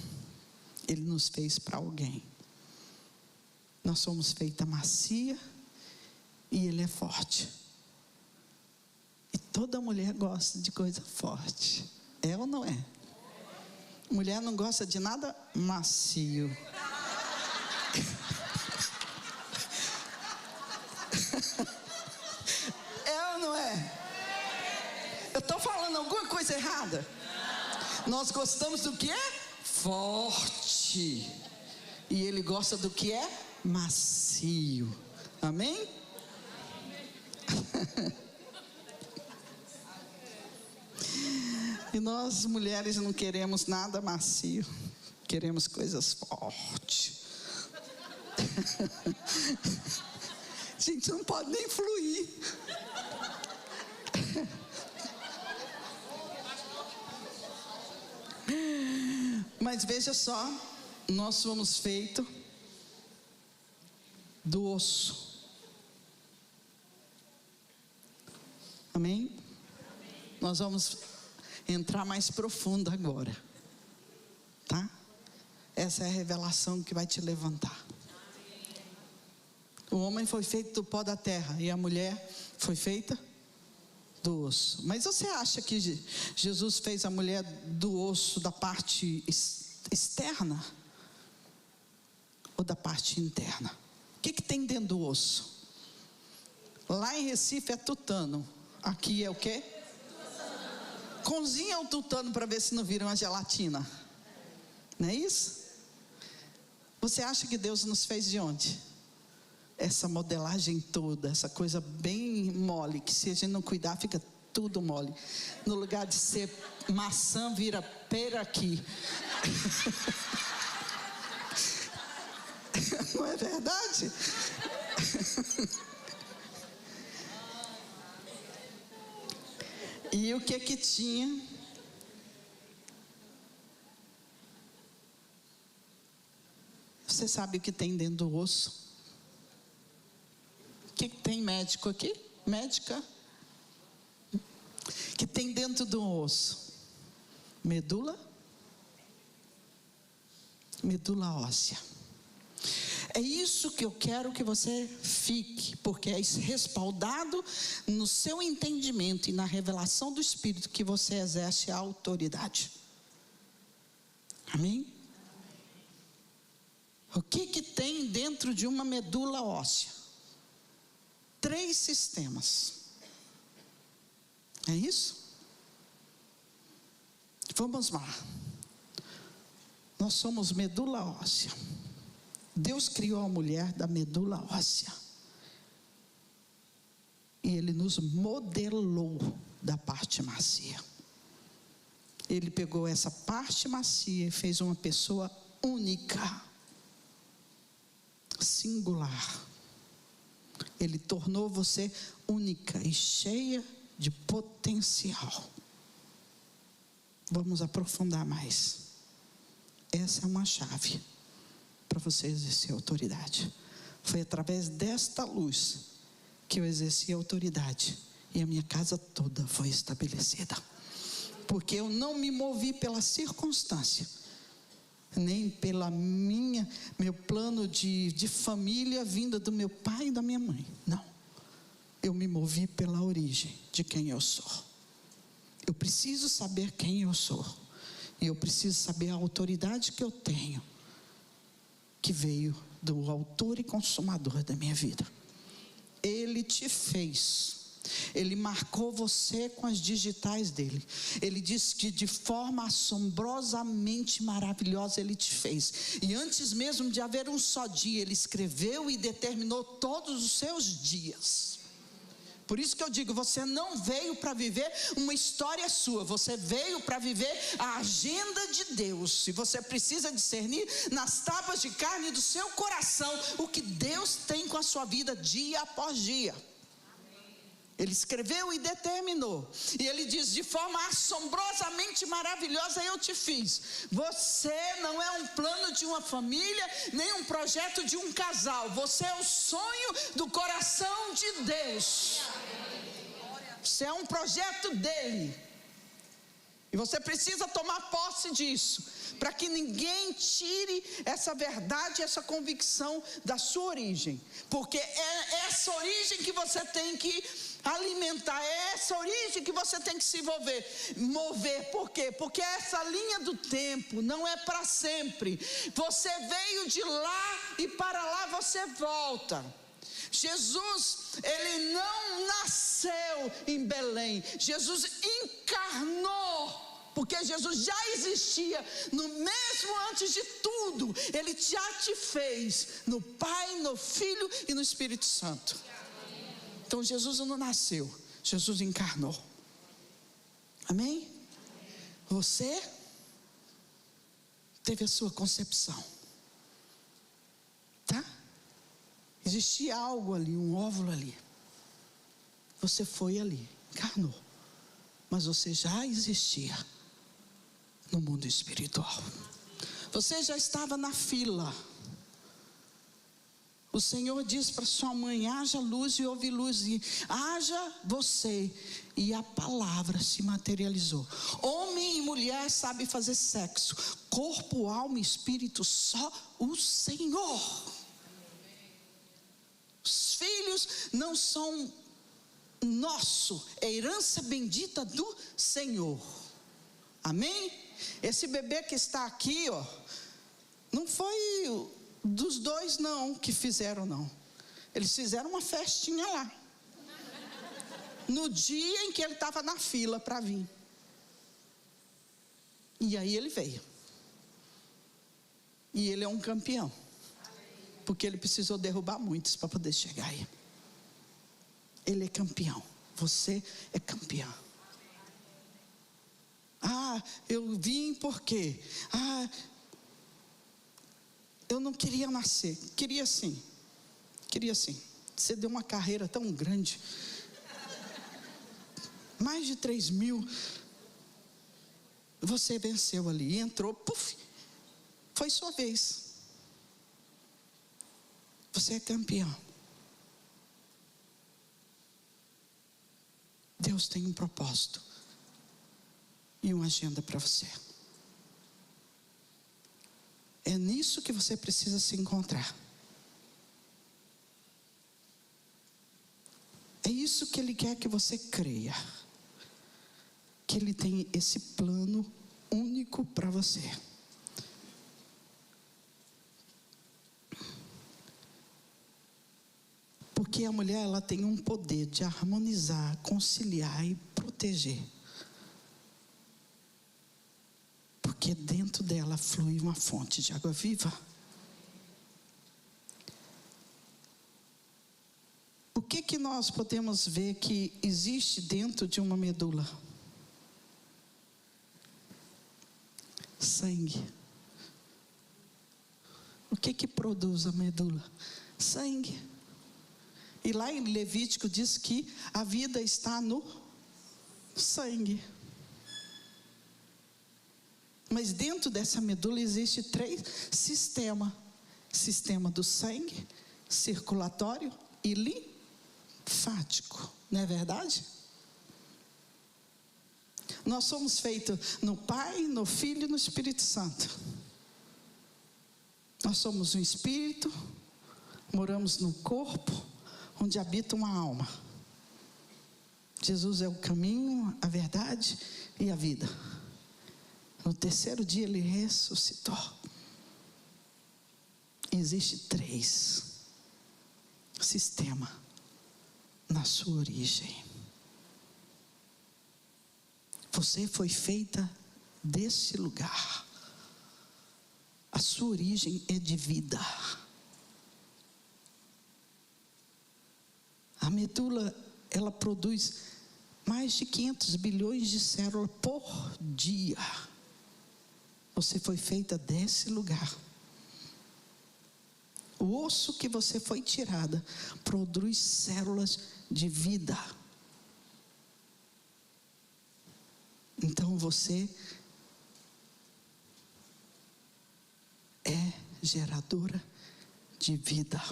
Ele nos fez para alguém. Nós somos feitas macia e ele é forte. E toda mulher gosta de coisa forte. É ou não é? Mulher não gosta de nada macio. É ou não é? Eu estou falando alguma coisa errada? Nós gostamos do que é forte. E ele gosta do que é macio. Amém? E nós mulheres não queremos nada macio. Queremos coisas fortes. A gente não pode nem fluir. Mas veja só, nós somos feitos do osso. Amém? Nós vamos entrar mais profundo agora, tá? Essa é a revelação que vai te levantar. O homem foi feito do pó da terra e a mulher foi feita do osso. Mas você acha que Jesus fez a mulher do osso da parte externa ou da parte interna? O que tem dentro do osso? Lá em Recife é tutano. Aqui é o quê? Cozinha o tutano para ver se não vira uma gelatina. Não é isso? Você acha que Deus nos fez de onde? Essa modelagem toda, essa coisa bem mole, que se a gente não cuidar fica tudo mole. No lugar de ser maçã vira pera aqui. Não é verdade? E o que tinha? Você sabe o que tem dentro do osso? O que tem médico aqui? Médica? Que tem dentro do osso? Medula? Medula óssea. É isso que eu quero que você fique, porque é respaldado no seu entendimento e na revelação do Espírito que você exerce a autoridade. Amém? O que tem dentro de uma medula óssea? 3 sistemas. É isso? Vamos lá. Nós somos medula óssea. Deus criou a mulher da medula óssea. E Ele nos modelou da parte macia. Ele pegou essa parte macia e fez uma pessoa única. singular. Ele tornou você única e cheia de potencial. Vamos aprofundar mais. Essa é uma chave para você exercer autoridade. Foi através desta luz que eu exerci a autoridade e a minha casa toda foi estabelecida. Porque eu não me movi pela circunstância, nem pela meu plano de família vinda do meu pai e da minha mãe. Não. Eu me movi pela origem de quem eu sou. Eu preciso saber quem eu sou. E eu preciso saber a autoridade que eu tenho, que veio do autor e consumador da minha vida. Ele te fez. Ele marcou você com as digitais dele. Ele disse que de forma assombrosamente maravilhosa ele te fez. E antes mesmo de haver um só dia, ele escreveu e determinou todos os seus dias. Por isso que eu digo, você não veio para viver uma história sua, você veio para viver a agenda de Deus. E você precisa discernir nas tábuas de carne do seu coração o que Deus tem com a sua vida dia após dia. Ele escreveu e determinou. E ele diz, de forma assombrosamente maravilhosa eu te fiz. Você não é um plano de uma família, nem um projeto de um casal. Você é o sonho do coração de Deus. Você é um projeto dele. E você precisa tomar posse disso, para que ninguém tire essa verdade, essa convicção da sua origem. Porque é essa origem que você tem que alimentar, é essa origem que você tem que se mover. Por quê? Porque essa linha do tempo não é para sempre. Você veio de lá e para lá você volta. Jesus, ele não nasceu em Belém. Jesus encarnou. Porque Jesus já existia, no mesmo antes de tudo, ele já te fez no Pai, no Filho e no Espírito Santo. Então Jesus não nasceu, Jesus encarnou. Amém? Você teve a sua concepção, tá? Existia algo ali, um óvulo ali. Você foi ali, encarnou. Mas você já existia no mundo espiritual. Você já estava na fila. O Senhor disse para sua mãe, haja luz e houve luz, e haja você, e a palavra se materializou. Homem e mulher sabem fazer sexo, corpo, alma e espírito, só o Senhor. Os filhos não são nosso, é herança bendita do Senhor. Amém? Esse bebê que está aqui, ó, não foi dos dois não que fizeram não. Eles fizeram uma festinha lá, no dia em que ele estava na fila para vir. E aí ele veio. E ele é um campeão, porque ele precisou derrubar muitos para poder chegar aí. Ele é campeão. Você é campeão. Ah, eu vim porque eu não queria nascer. Queria sim. Você deu uma carreira tão grande, mais de 3.000. Você venceu ali, entrou, puf, foi sua vez. Você é campeão. Deus tem um propósito e uma agenda para você. É nisso que você precisa se encontrar. É isso que Ele quer que você creia. Que Ele tem esse plano único para você. Porque a mulher, ela tem um poder de harmonizar, conciliar e proteger. Porque dentro dela flui uma fonte de água viva. O que nós podemos ver que existe dentro de uma medula? Sangue. O que produz a medula? Sangue. E lá em Levítico diz que a vida está no sangue. Mas dentro dessa medula existe 3 sistemas: sistema do sangue, circulatório e linfático. Não é verdade? Nós somos feitos no Pai, no Filho e no Espírito Santo. Nós somos um espírito, moramos num corpo onde habita uma alma. Jesus é o caminho, a verdade e a vida. No 3º dia ele ressuscitou. Existe 3 sistemas na sua origem. Você foi feita desse lugar. A sua origem é de vida. A medula, ela produz mais de 500 bilhões de células por dia. Você foi feita desse lugar. O osso que você foi tirada produz células de vida. Então você é geradora de vida.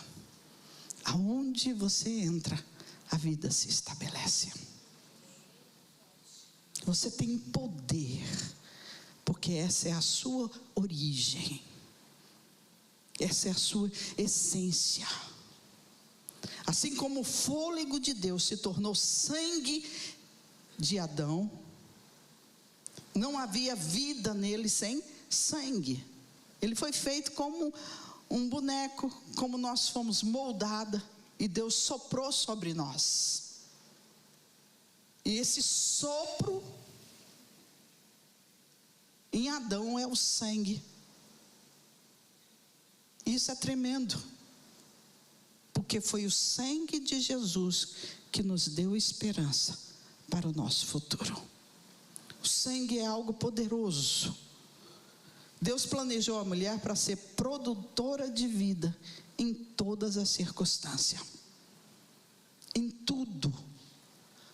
Aonde você entra, a vida se estabelece. Você tem poder, porque essa é a sua origem. Essa é a sua essência. Assim como o fôlego de Deus se tornou sangue de Adão, não havia vida nele sem sangue. Ele foi feito como um boneco, como nós fomos moldados, e Deus soprou sobre nós. E esse sopro em Adão é o sangue. Isso é tremendo, porque foi o sangue de Jesus que nos deu esperança para o nosso futuro. O sangue é algo poderoso. Deus planejou a mulher para ser produtora de vida em todas as circunstâncias. Em tudo.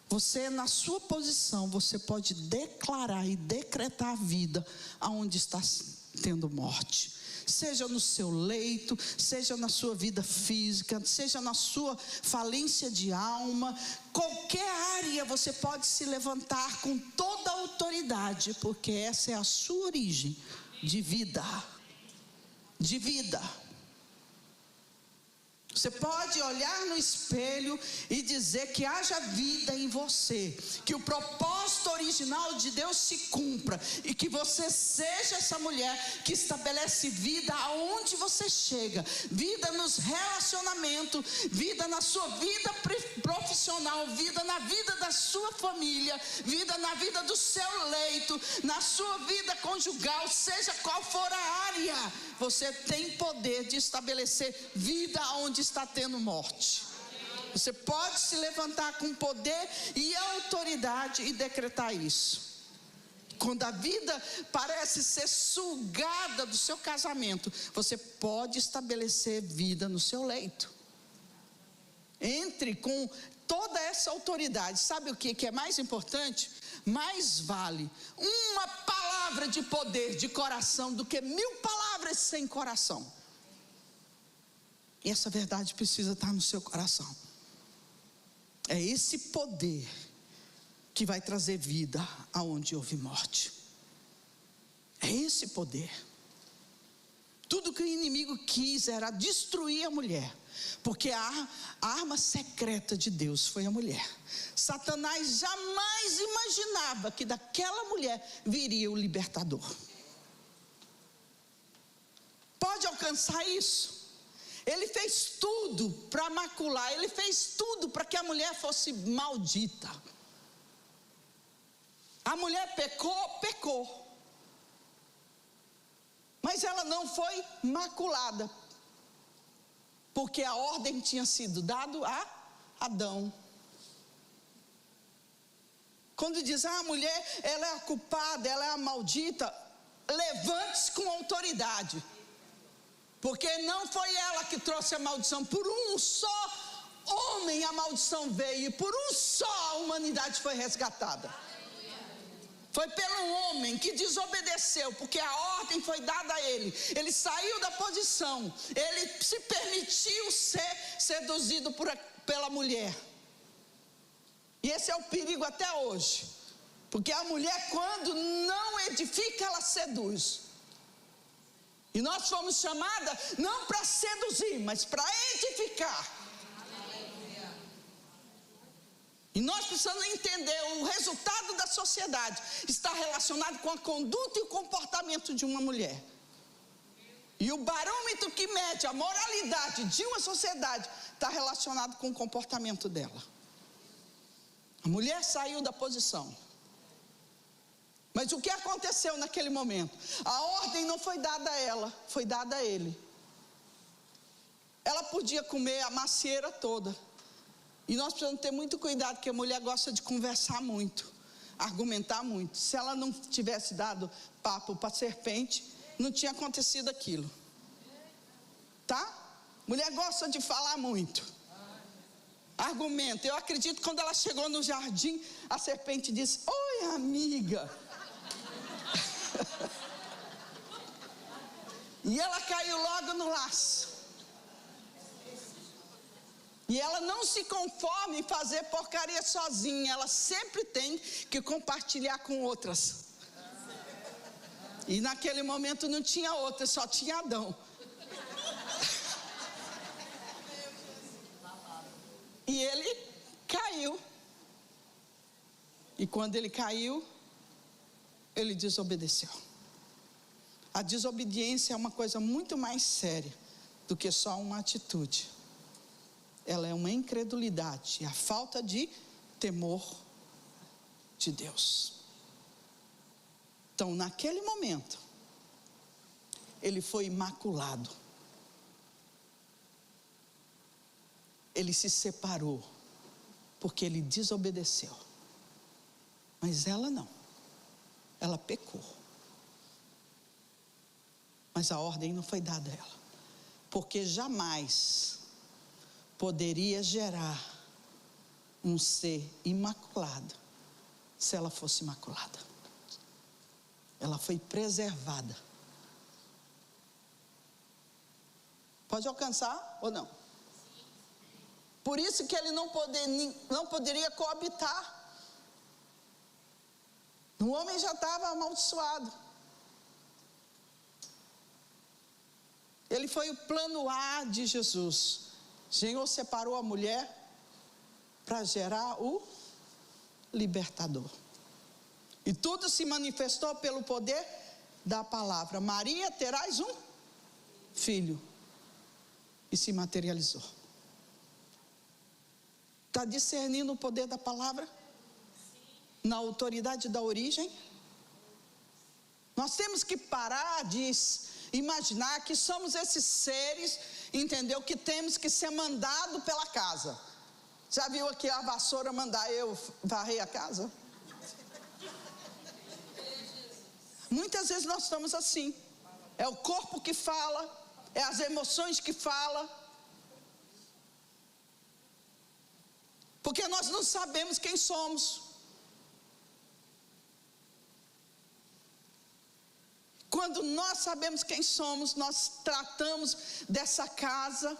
Você, na sua posição, você pode declarar e decretar a vida aonde está tendo morte. Seja no seu leito, seja na sua vida física, seja na sua falência de alma, qualquer área você pode se levantar com toda a autoridade, porque essa é a sua origem de vida. De vida. Você pode olhar no espelho e dizer que haja vida em você, que o propósito original de Deus se cumpra, e que você seja essa mulher que estabelece vida aonde você chega, vida nos relacionamentos, vida na sua vida profissional, vida na vida da sua família, vida na vida do seu leito, na sua vida conjugal, seja qual for a área, você tem poder de estabelecer vida aonde está tendo morte. Você pode se levantar com poder e autoridade e decretar isso. Quando a vida parece ser sugada do seu casamento, você pode estabelecer vida no seu leito. Entre com toda essa autoridade. Sabe o que é mais importante? Mais vale uma palavra de poder de coração do que 1000 palavras sem coração. E essa verdade precisa estar no seu coração. É esse poder que vai trazer vida aonde houve morte. É esse poder. Tudo que o inimigo quis era destruir a mulher, porque a arma secreta de Deus foi a mulher. Satanás jamais imaginava que daquela mulher viria o libertador. Pode alcançar isso? Ele fez tudo para macular, ele fez tudo para que a mulher fosse maldita. A mulher pecou. Mas ela não foi maculada, porque a ordem tinha sido dada a Adão. Quando diz, a mulher, ela é a culpada, ela é a maldita, levante-se com autoridade. Porque não foi ela que trouxe a maldição, por um só homem a maldição veio, e por um só a humanidade foi resgatada. Foi pelo homem que desobedeceu, porque a ordem foi dada a ele. Ele saiu da posição, ele se permitiu ser seduzido pela mulher. E esse é o perigo até hoje, porque a mulher, quando não edifica, ela seduz. E nós fomos chamadas não para seduzir, mas para edificar. E nós precisamos entender, o resultado da sociedade está relacionado com a conduta e o comportamento de uma mulher. E o barômetro que mede a moralidade de uma sociedade está relacionado com o comportamento dela. A mulher saiu da posição. Mas o que aconteceu naquele momento? A ordem não foi dada a ela, foi dada a ele. Ela podia comer a macieira toda. E nós precisamos ter muito cuidado, porque a mulher gosta de conversar muito, argumentar muito. Se ela não tivesse dado papo para a serpente, não tinha acontecido aquilo. Tá? Mulher gosta de falar muito. Argumenta. Eu acredito que quando ela chegou no jardim, a serpente disse: oi, amiga. E ela caiu logo no laço. E ela não se conforma em fazer porcaria sozinha. Ela sempre tem que compartilhar com outras. E naquele momento não tinha outra, só tinha Adão. E ele caiu. E quando ele caiu, ele desobedeceu. A desobediência é uma coisa muito mais séria do que só uma atitude. Ela é uma incredulidade, a falta de temor de Deus. Então, naquele momento, ele foi imaculado. Ele se separou, porque ele desobedeceu. Mas ela não. Ela pecou. Mas a ordem não foi dada a ela. Porque jamais poderia gerar um ser imaculado se ela fosse imaculada. Ela foi preservada. Pode alcançar ou não? Por isso que ele não poderia coabitar. O homem já estava amaldiçoado. Ele foi o plano A de Jesus. O Senhor separou a mulher para gerar o libertador. E tudo se manifestou pelo poder da palavra. Maria, terás um filho. E se materializou. Está discernindo o poder da palavra? Na autoridade da origem? Nós temos que parar de imaginar que somos esses seres, entendeu? Que temos que ser mandado pela casa. Já viu aqui a vassoura mandar eu varrer a casa? Muitas vezes nós estamos assim. É o corpo que fala, é as emoções que falam. Porque nós não sabemos quem somos. Quando nós sabemos quem somos, nós tratamos dessa casa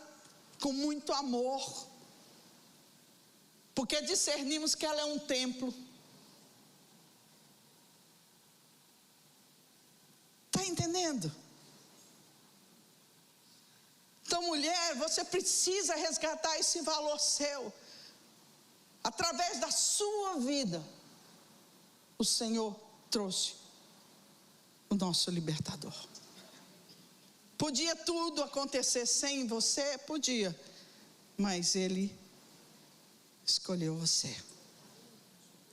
com muito amor. Porque discernimos que ela é um templo. Está entendendo? Então, mulher, você precisa resgatar esse valor seu. Através da sua vida, o Senhor trouxe o nosso libertador. Podia tudo acontecer sem você? Podia. Mas Ele escolheu você.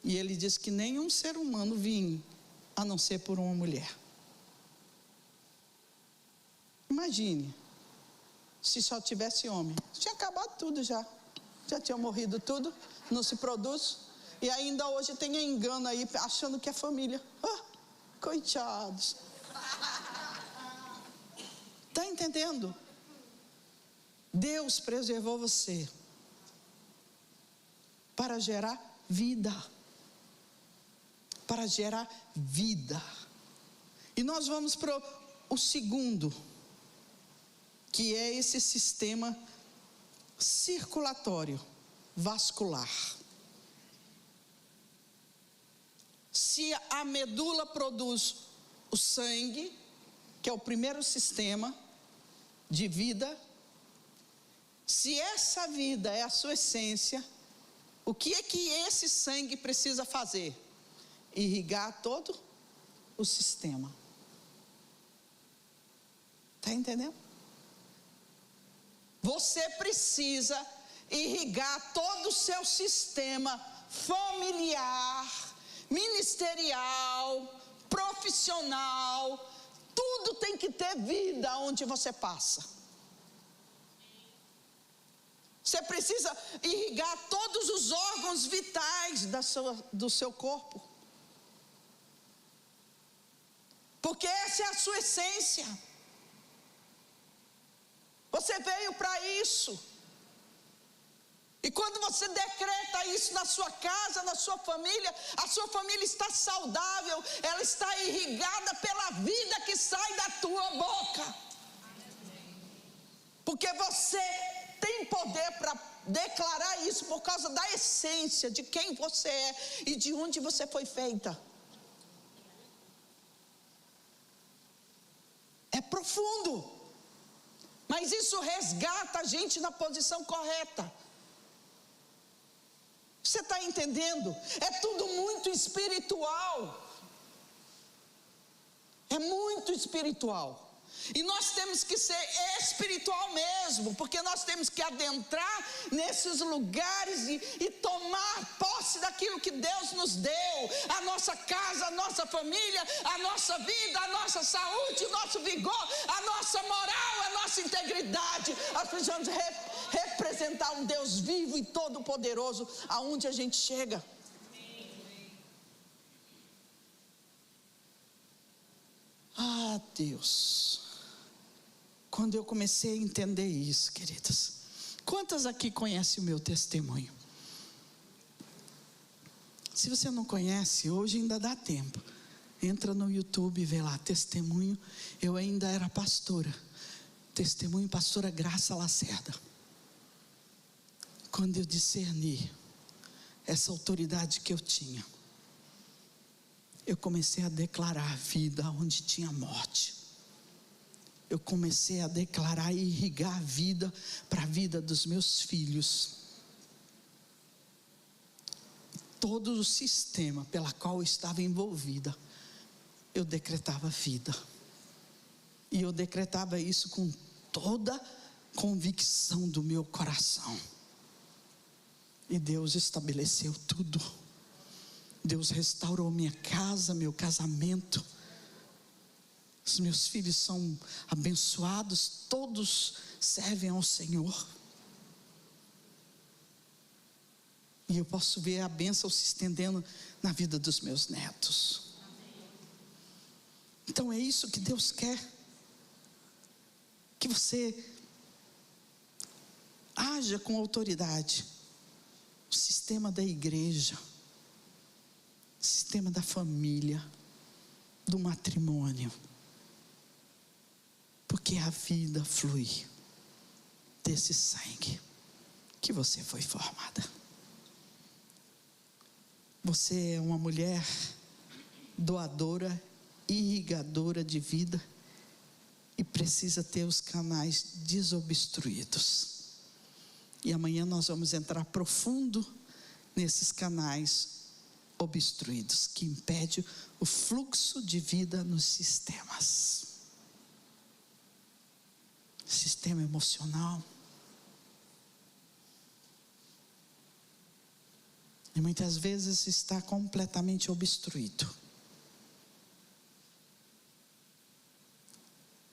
E Ele diz que nenhum ser humano vinha, a não ser por uma mulher. Imagine, se só tivesse homem. Tinha acabado tudo já. Já tinha morrido tudo, não se produz. E ainda hoje tem engano aí, achando que é família. Coitados. Está entendendo? Deus preservou você para gerar vida. Para gerar vida. E nós vamos para o segundo, que é esse sistema circulatório, vascular. Se a medula produz o sangue, que é o primeiro sistema de vida, se essa vida é a sua essência, o que é que esse sangue precisa fazer? Irrigar todo o sistema. Está entendendo? Você precisa irrigar todo o seu sistema familiar, ministerial, profissional. Tudo tem que ter vida onde você passa. Você precisa irrigar todos os órgãos vitais do seu corpo. Porque essa é a sua essência. Você veio para isso. E quando você decreta isso na sua casa, na sua família, a sua família está saudável, ela está irrigada pela vida que sai da tua boca. Porque você tem poder para declarar isso por causa da essência de quem você é e de onde você foi feita. É profundo, mas isso resgata a gente na posição correta. Você está entendendo? É tudo muito espiritual. É muito espiritual. E nós temos que ser espiritual mesmo, porque nós temos que adentrar nesses lugares e tomar posse daquilo que Deus nos deu. A nossa casa, a nossa família, a nossa vida, a nossa saúde, o nosso vigor, a nossa moral, a nossa integridade. Nós precisamos representar um Deus vivo e todo-poderoso aonde a gente chega. Ah, Deus. Quando eu comecei a entender isso, queridas, quantas aqui conhecem o meu testemunho? Se você não conhece, hoje ainda dá tempo. Entra no YouTube e vê lá, testemunho. Eu ainda era pastora. Testemunho pastora Graça Lacerda. Quando eu discerni essa autoridade que eu tinha, eu comecei a declarar vida onde tinha morte. Eu comecei a declarar e irrigar a vida para a vida dos meus filhos. Todo o sistema pela qual eu estava envolvida, eu decretava vida. E eu decretava isso com toda convicção do meu coração. E Deus estabeleceu tudo. Deus restaurou minha casa, meu casamento. Os meus filhos são abençoados, todos servem ao Senhor. E eu posso ver a bênção se estendendo na vida dos meus netos. Então é isso que Deus quer. Que você haja com autoridade. O sistema da igreja, o sistema da família, do matrimônio. Porque a vida flui desse sangue que você foi formada. Você é uma mulher doadora, irrigadora de vida e precisa ter os canais desobstruídos. E amanhã nós vamos entrar profundo nesses canais obstruídos que impedem o fluxo de vida nos sistemas. Sistema emocional. E muitas vezes está completamente obstruído.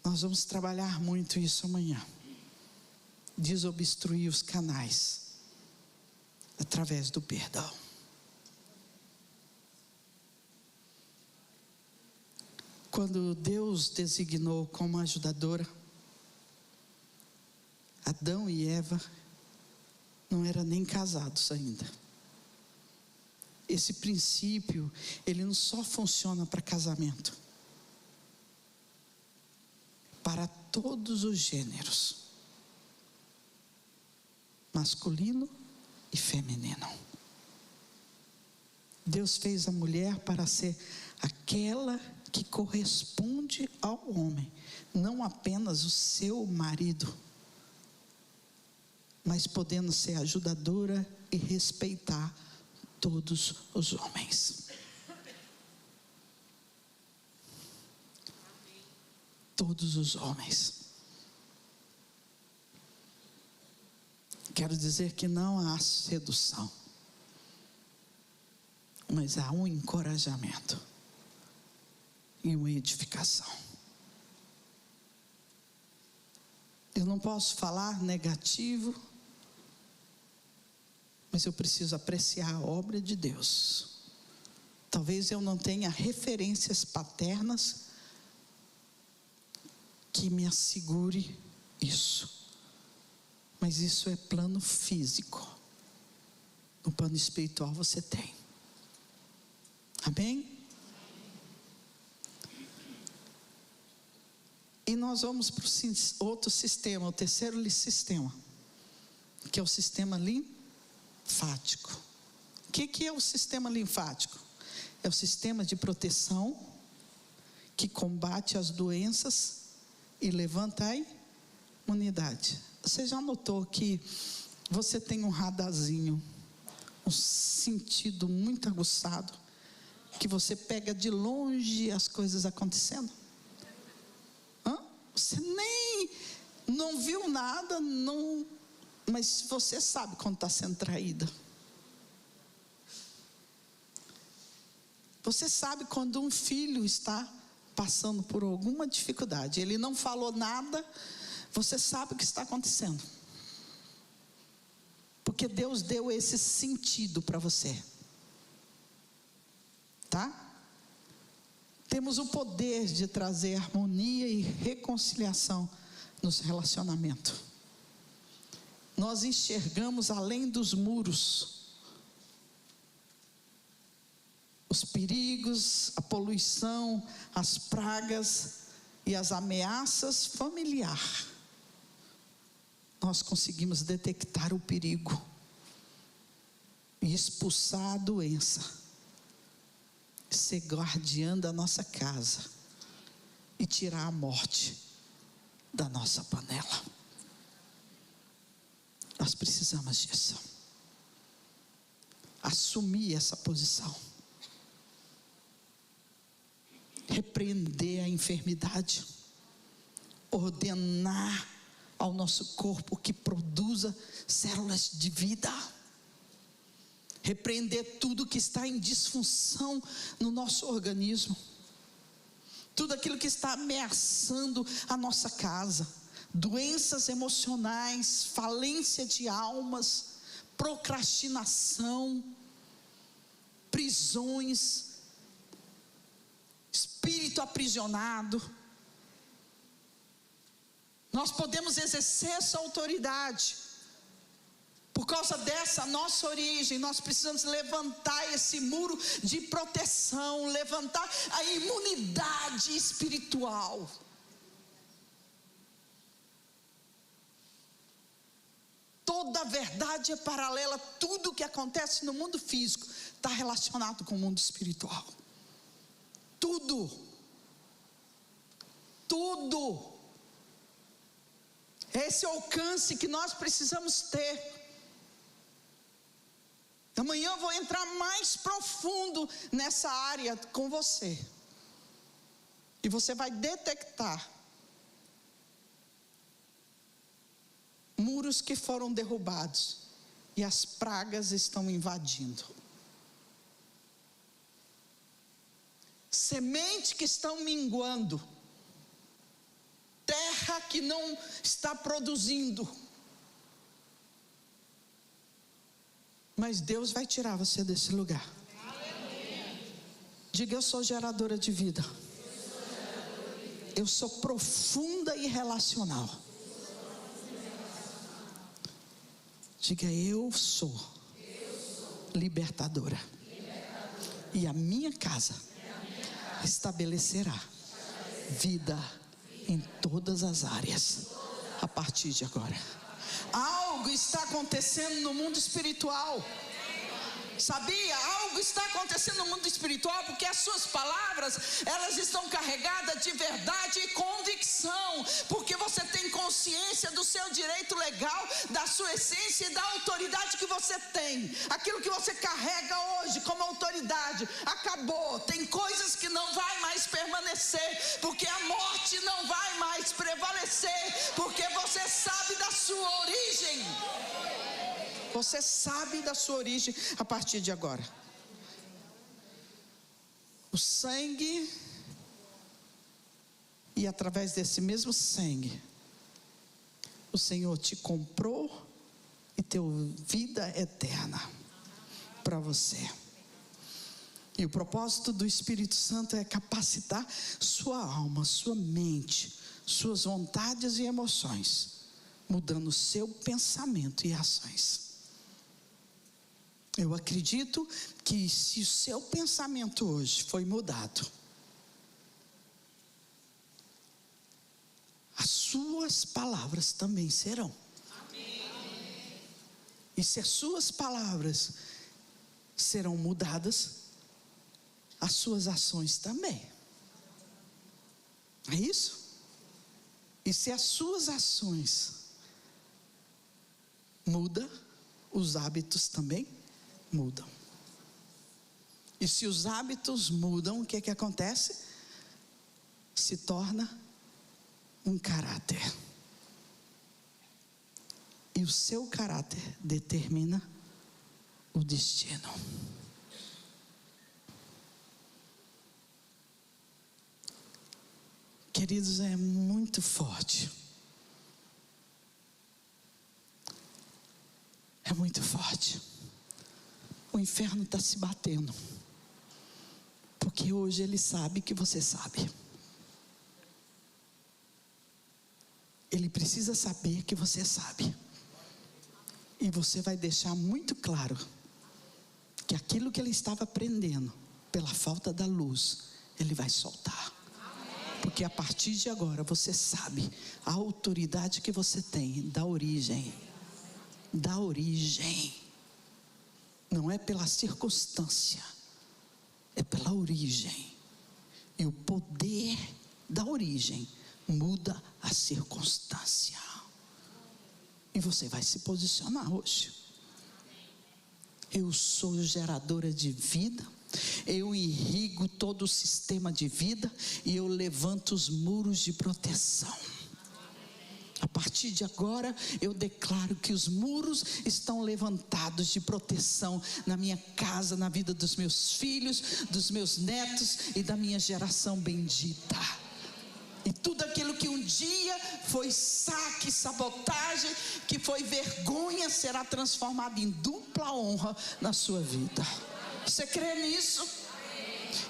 Nós vamos trabalhar muito isso amanhã. Desobstruir os canais através do perdão. Quando Deus designou como ajudadora Adão e Eva não eram nem casados ainda. Esse princípio, ele não só funciona para casamento, para todos os gêneros, masculino e feminino. Deus fez a mulher para ser aquela que corresponde ao homem, não apenas o seu marido, mas podendo ser ajudadora e respeitar todos os homens. Todos os homens. Quero dizer que não há sedução, mas há um encorajamento e uma edificação. Eu não posso falar negativo, mas eu preciso apreciar a obra de Deus. Talvez eu não tenha referências paternas que me assegure isso, mas isso é plano físico. No plano espiritual você tem. Amém? E nós vamos para o outro sistema, o terceiro sistema, que é o sistema linfático. O que é o sistema linfático? É o sistema de proteção que combate as doenças e levanta a imunidade. Você já notou que você tem um radarzinho, um sentido muito aguçado, que você pega de longe as coisas acontecendo? Você nem não viu nada, não, mas você sabe quando está sendo traída. Você sabe quando um filho está passando por alguma dificuldade. Ele não falou nada, você sabe o que está acontecendo. Porque Deus deu esse sentido para você. Tá? Temos o poder de trazer harmonia e reconciliação nos relacionamentos. Nós enxergamos além dos muros os perigos, a poluição, as pragas e as ameaças familiares. Nós conseguimos detectar o perigo e expulsar a doença, ser guardiã da nossa casa e tirar a morte da nossa panela. Nós precisamos disso. Assumir essa posição. Repreender a enfermidade. Ordenar ao nosso corpo que produza células de vida. Repreender tudo que está em disfunção no nosso organismo. Tudo aquilo que está ameaçando a nossa casa. Doenças emocionais, falência de almas, procrastinação, prisões, espírito aprisionado. Nós podemos exercer essa autoridade. Por causa dessa nossa origem, nós precisamos levantar esse muro de proteção, levantar a imunidade espiritual. Toda a verdade é paralela, tudo que acontece no mundo físico está relacionado com o mundo espiritual. Tudo. Tudo. Esse alcance que nós precisamos ter. Amanhã eu vou entrar mais profundo nessa área com você. E você vai detectar muros que foram derrubados e as pragas estão invadindo. Semente que estão minguando. Terra que não está produzindo. Mas Deus vai tirar você desse lugar. Diga: eu sou geradora de vida. Eu sou profunda e relacional. Diga: eu sou libertadora. E a minha casa estabelecerá vida em todas as áreas a partir de agora. Algo está acontecendo no mundo espiritual. Sabia? Algo está acontecendo no mundo espiritual, porque as suas palavras, elas estão carregadas de verdade e convicção, porque você tem consciência do seu direito legal, da sua essência e da autoridade que você tem. Aquilo que você carrega hoje como autoridade, acabou. Tem coisas que não vai mais permanecer, porque a morte não vai mais prevalecer, porque você sabe da sua origem. Você sabe da sua origem a partir de agora. O sangue, e através desse mesmo sangue, o Senhor te comprou e deu vida eterna para você. E o propósito do Espírito Santo é capacitar sua alma, sua mente, suas vontades e emoções, mudando o seu pensamento e ações. Eu acredito que se o seu pensamento hoje foi mudado, as suas palavras também serão. Amém. E se as suas palavras serão mudadas, as suas ações também. É isso? E se as suas ações mudam, os hábitos também mudam. E se os hábitos mudam, o que que acontece? Se torna um caráter. E o seu caráter determina o destino. Queridos, é muito forte. É muito forte. O inferno está se batendo, porque hoje ele sabe que você sabe. Ele precisa saber que você sabe. E você vai deixar muito claro que aquilo que ele estava prendendo, pela falta da luz, ele vai soltar. Porque a partir de agora você sabe a autoridade que você tem da origem. Da origem. Não é pela circunstância, é pela origem. E o poder da origem muda a circunstância. E você vai se posicionar hoje. Eu sou geradora de vida. Eu irrigo todo o sistema de vida e eu levanto os muros de proteção. A partir de agora, eu declaro que os muros estão levantados de proteção na minha casa, na vida dos meus filhos, dos meus netos e da minha geração bendita. E tudo aquilo que um dia foi saque, sabotagem, que foi vergonha, será transformado em dupla honra na sua vida. Você crê nisso?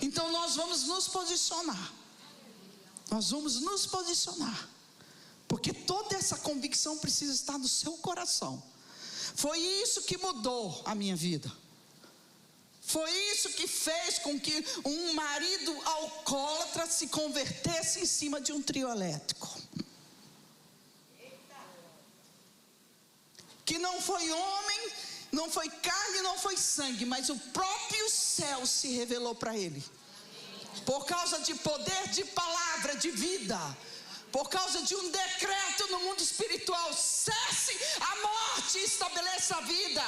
Então nós vamos nos posicionar. Nós vamos nos posicionar. Porque toda essa convicção precisa estar no seu coração. Foi isso que mudou a minha vida. Foi isso que fez com que um marido alcoólatra se convertesse em cima de um trio elétrico. Que não foi homem, não foi carne, não foi sangue, mas o próprio céu se revelou para ele. Por causa de poder de palavra, de vida. Por causa de um decreto no mundo espiritual: cesse a morte e estabeleça a vida.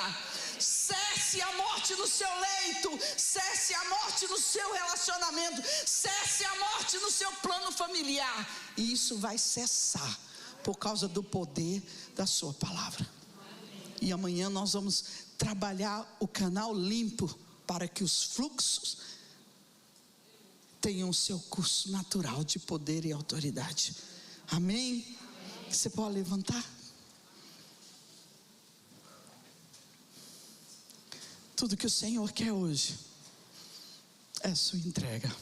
Cesse a morte no seu leito. Cesse a morte no seu relacionamento. Cesse a morte no seu plano familiar. E isso vai cessar por causa do poder da sua palavra. E amanhã nós vamos trabalhar o canal limpo para que os fluxos tenham o seu curso natural de poder e autoridade. Amém? Você pode levantar? Tudo que o Senhor quer hoje é a sua entrega.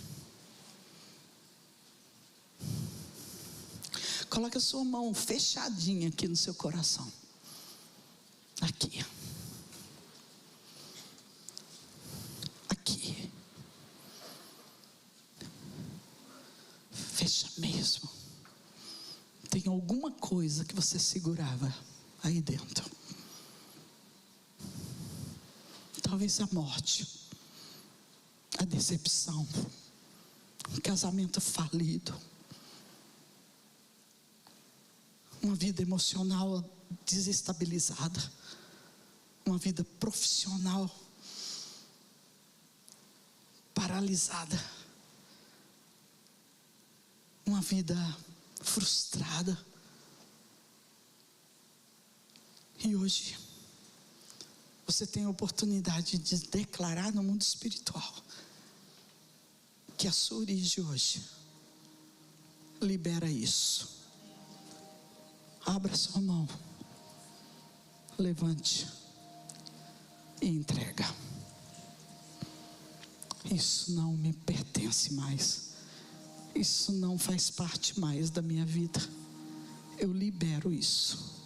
Coloque a sua mão fechadinha aqui no seu coração. Aqui. Aqui. Fecha mesmo. Tem alguma coisa que você segurava aí dentro. Talvez a morte, a decepção, um casamento falido, uma vida emocional desestabilizada, uma vida profissional paralisada, uma vida frustrada. E hoje você tem a oportunidade de declarar no mundo espiritual que a sua origem hoje libera isso. Abra sua mão, levante e entrega. Isso não me pertence mais. Isso não faz parte mais da minha vida. Eu libero isso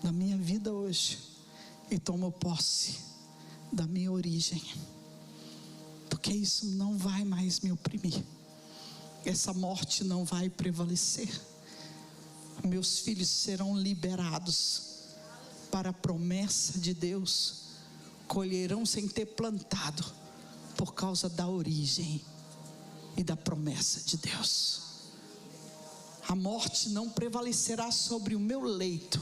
da minha vida hoje e tomo posse da minha origem, porque isso não vai mais me oprimir. Essa morte não vai prevalecer. Meus filhos serão liberados para a promessa de Deus. Colherão sem ter plantado, por causa da origem e da promessa de Deus. A morte não prevalecerá sobre o meu leito,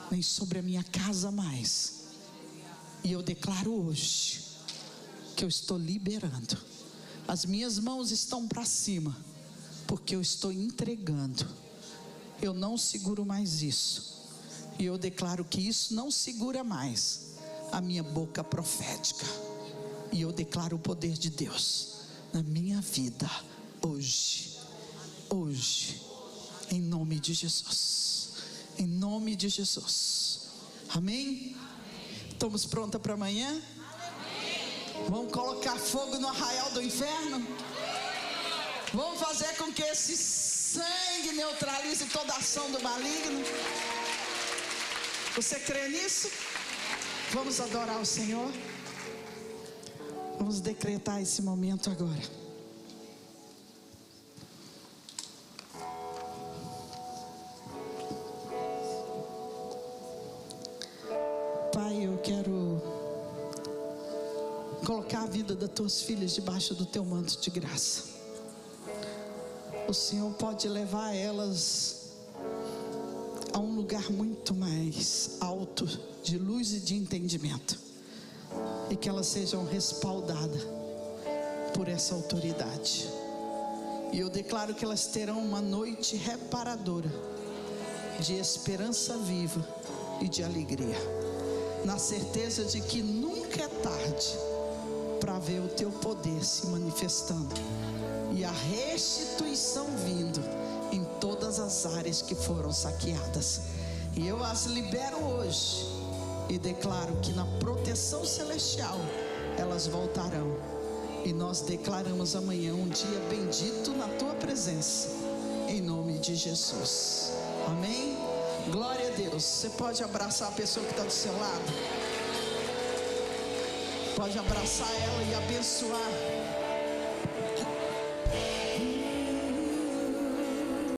nem sobre a minha casa mais. E eu declaro hoje que eu estou liberando. As minhas mãos estão para cima, porque eu estou entregando. Eu não seguro mais isso. E eu declaro que isso não segura mais a minha boca profética. E eu declaro o poder de Deus na minha vida hoje. Hoje, em nome de Jesus. Em nome de Jesus. Amém? Estamos prontas para amanhã? Vamos colocar fogo no arraial do inferno? Vamos fazer com que esse sangue neutralize toda a ação do maligno? Você crê nisso? Vamos adorar o Senhor? Vamos decretar esse momento agora. Pai, eu quero colocar a vida das tuas filhas debaixo do teu manto de graça. O Senhor pode levar elas a um lugar muito mais alto de luz e de entendimento, e que elas sejam respaldadas por essa autoridade. E eu declaro que elas terão uma noite reparadora, de esperança viva e de alegria, na certeza de que nunca é tarde para ver o teu poder se manifestando e a restituição vindo em todas as áreas que foram saqueadas. E eu as libero hoje e declaro que na proteção celestial elas voltarão. E nós declaramos amanhã um dia bendito na tua presença, em nome de Jesus. Amém? Glória a Deus. Você pode abraçar a pessoa que está do seu lado? Pode abraçar ela e abençoar.